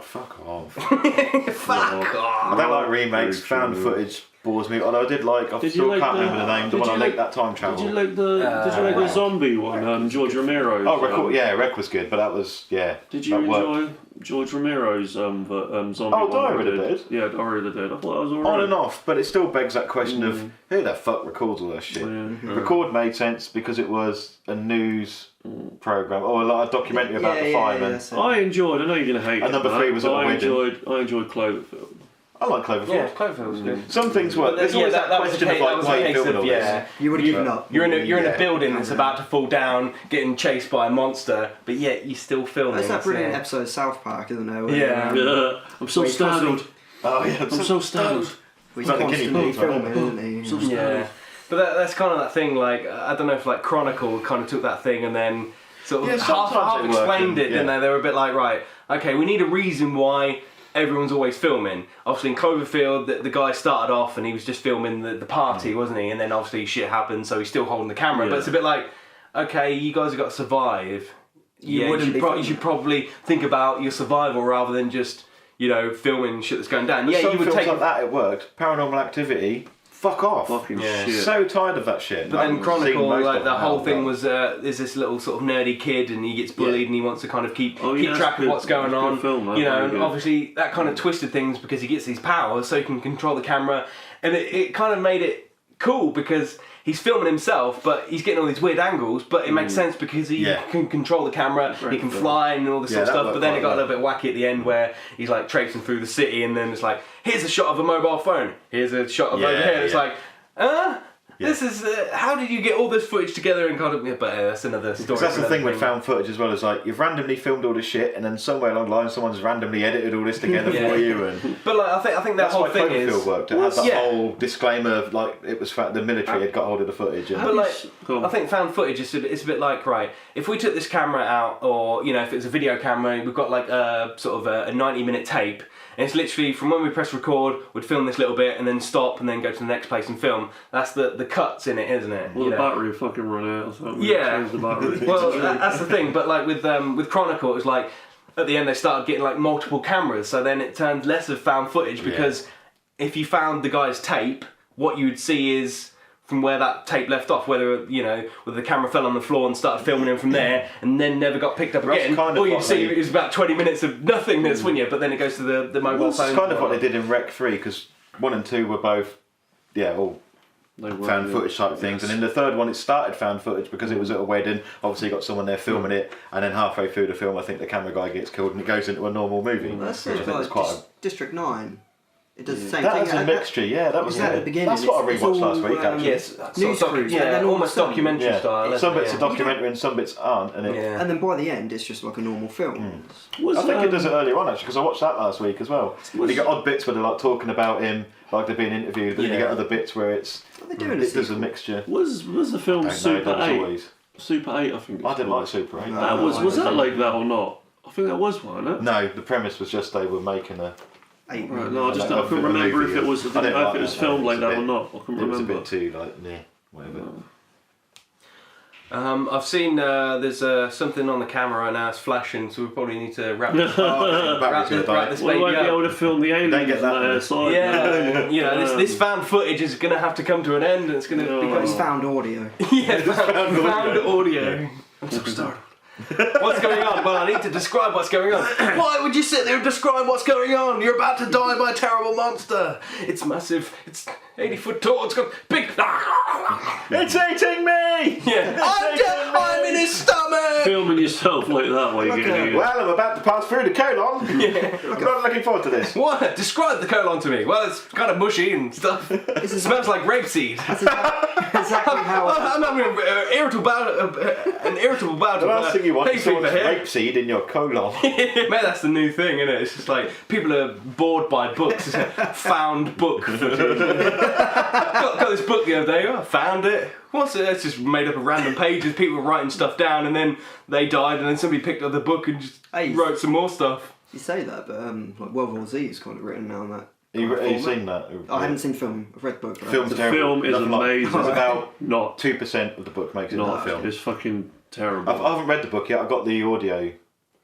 fuck off. Fuck off. I don't like remakes. Very Found true. footage bores me. Although I did like, I Did you still like can't the- remember the name, the did one I you linked like- that time travel. Did you like the zombie one? George Romero's. Oh, Wreck was good, but that was, yeah. Did you that worked. enjoy George Romero's zombie Oh, one? Diary of the he did? Dead? Yeah, Diary of the Dead. I thought that was alright. On and off, but it still begs that question of who the fuck records all that shit? Yeah. Record made sense because it was a news program or a documentary about the firemen. that's it. I enjoyed. I know you're gonna hate And it. number Matt, 3 was but at the I wedding. enjoyed Cloverfield. I like Cloverfield. Yeah, Cloverfield was good. Some things work. There's Yeah, always that, that was a question of case, that like was why a you case filming of all yeah. this. You would have given up. You're in a Yeah. building that's about to fall down, getting chased by a monster, but yet you're still filming. That's that It's, brilliant episode of South Park, isn't there? Where, Yeah. Yeah, I'm so Where he's startled. Oh yeah, I'm so startled. He's Like the guinea constantly pigs, right? filming, isn't he? So Yeah, but that's kind of that thing. Like I don't know if like Chronicle kind of took that thing and then sort of Yeah, half sometimes it explained worked, it, didn't yeah. they? They were a bit like, right, okay, we need a reason why everyone's always filming. Obviously in Cloverfield, the guy started off and he was just filming the party, wasn't he? And then obviously shit happened, so he's still holding the camera. But Yeah. it's a bit like, okay, you guys have got to survive. You wouldn't be filming. should probably think about your survival rather than just filming shit that's going down. But Yeah, some you would films take. like that. It worked. Paranormal Activity. Fuck off. Fucking Yeah. shit. So tired of that shit. But I then haven't Chronicle, seen most like of the them whole now, thing but- was, there's this little sort of nerdy kid, and he gets bullied, and he wants to kind of keep Oh, yeah, track that's of what's good. going That's a on. good film, that, you know, very and good. obviously that kind of twisted things because he gets these powers, so he can control the camera, and it kind of made it cool because he's filming himself, but he's getting all these weird angles, but it makes sense because he Yeah. can control the camera, he can fly and all this sort of that stuff. worked But then it quite got a little bit wacky at the end where he's like traipsing through the city, and then it's like, here's a shot of a mobile phone, here's a shot of over Yeah, here, and it's yeah. like, this is how did you get all this footage together and kind of? Yeah, but that's another story. Because that's the another thing with found footage as well, is like you've randomly filmed all this shit and then somewhere along the line someone's randomly edited all this together Yeah. for you, and But like, I think that that's whole why thing Cloverfield is. worked. It had that Yeah. whole disclaimer of like it was the military had got hold of the footage. And But like, Go on. I think found footage is it's a bit like, right, if we took this camera out, or if it's a video camera, we've got like a sort of a 90-minute tape, and it's literally from when we press record, we'd film this little bit and then stop and then go to the next place and film. That's the cuts in it, isn't it? Well, the battery would fucking run out. I thought we Yeah. changed the battery. Well, that's the thing. But like with Chronicle, it was like at the end they started getting like multiple cameras, so then it turned less of found footage because if you found the guy's tape, what you would see is from where that tape left off, whether the camera fell on the floor and started filming him from there, and then never got picked up That's again. kind of All you'd what see they- is about 20 minutes of nothingness, wouldn't you? But then it goes to the mobile well, phone. it's kind of what they did in Rec 3, because 1 and 2 were both all They were, found yeah. footage type things, and in the third one it started found footage because it was at a wedding. Obviously you got someone there filming it, and then halfway through the film I think the camera guy gets killed and it goes into a normal movie, That's which I it, think was like quite District 9. It does the same that thing. was a mixture, that was Is that at the beginning? That's what I It's rewatched all, last week actually. Yes, News sort of crews, and then all of a almost sudden- documentary style. isn't Some it? bits are documentary and some bits aren't, and it, Yeah. And then by the end, it's just like a normal film. Was, I think it does it earlier on actually, because I watched that last week as well. And you get odd bits where they're like talking about him, like they're being interviewed, but then you Yeah. get other bits where it's They're doing a it does a sequel. mixture. Was the film No, Super that was 8? always. Super 8, I think. I it's didn't called. like Super 8. No. That was that like that or not? I think that was one, wasn't it? No, the premise was just they were making a. 8 Right, no, I just Like, I couldn't a remember movie if it of- was. I I didn't didn't know if like it was that, filmed it like was a that or bit- not. I couldn't It was a remember. bit too whatever. I've seen there's something on the camera right now. It's flashing, so we probably need to wrap this Battery's gonna die. this Well, we won't baby be able up. to film the aliens Don't get that on their one. side. Yeah, this found footage is going to have to come to an end, and it's going to become It's found audio. found audio. I'm so startled. What's going on? Well, I need to describe what's going on. Why would you sit there and describe what's going on? You're about to die by a terrible monster. It's massive. It's 80 foot tall. It's got big. It's eating me! Yeah. I'm in his stomach. Filming yourself like that while you're Like getting a- eaten. Well, I'm about to pass through the colon. I'm not looking forward to this. What? Describe the colon to me. Well, it's kind of mushy and stuff. It smells like rapeseed. That's exactly how. I'm having an irritable bout The last thing you want Hey, someone's people here. rapeseed in your colon. Maybe that's the new thing, isn't it? It's just like people are bored by books. It's a found book footage. got this book the other day. I found it. What's it? It's just made up of random pages. People were writing stuff down, and then they died, and then somebody picked up the book and just wrote some more stuff. You say that, but like World War Z is kind of written down that. Have you seen that? I haven't seen film. I've read the book. Film's The terrible. film is Nothing like- amazing. It's about Not 2% of the book makes it not not a film. It's fucking terrible. I haven't read the book yet. I got the audio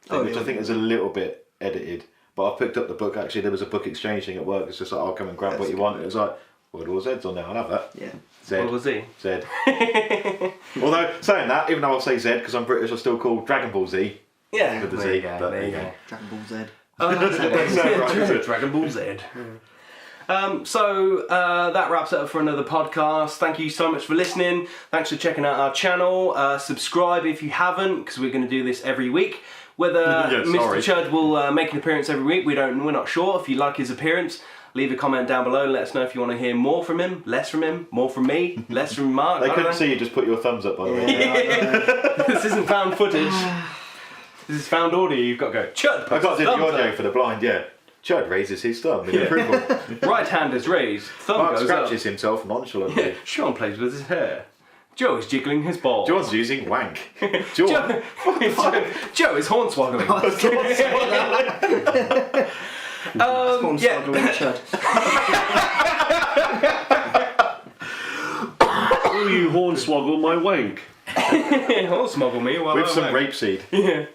thing, which yeah. I think is a little bit edited. But I picked up the book. Actually, there was a book exchange thing at work. It's just like, I'll come and grab That's what you good. want. It was like, World War Z's on there. I'll have that. Yeah. Z. What was he? Z. Although, saying that, even though I'll say Z because I'm British, I still call Dragon Ball Z. Yeah. With the There Z, you go. but There you go. Dragon Ball Z. Dragon Ball Z. So that wraps it up for another podcast. Thank you so much for listening. Thanks for checking out our channel. Subscribe if you haven't, because we're going to do this every week. Whether Mr. Chud will make an appearance every week, we're not sure. If you like his appearance, leave a comment down below and let us know if you want to hear more from him, less from him, more from me, less from Mark. They couldn't see you, just put your thumbs up, by the way. This isn't found footage. This is found audio. You've got to go. Chud. I got to do the thumbs audio up. for the blind, yeah. Chud raises his thumb in approval. Right hand is raised. Thumb Mark goes scratches up. himself nonchalantly. Sean plays with his hair. Joe is jiggling his balls. John's using wank. John. Joe is hornswoggling. Hornswoggling Chud. Will you hornswoggle my wank? Hornswoggle me while With I'm some away. rapeseed.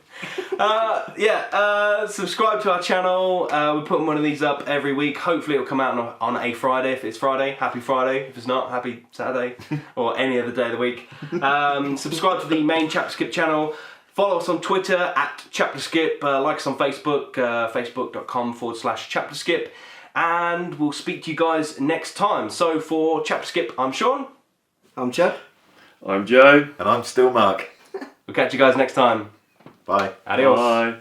Subscribe to our channel. We put one of these up every week. Hopefully it'll come out on a Friday. If it's Friday, happy Friday. If it's not, happy Saturday. Or any other day of the week. Subscribe to the main ChapterSkip channel. Follow us on Twitter at ChapterSkip. Like us on Facebook, facebook.com/ChapterSkip. And we'll speak to you guys next time. So for ChapterSkip, I'm Sean. I'm Chud. I'm Joe. And I'm still Mark. We'll catch you guys next time. Bye. Adios. Bye.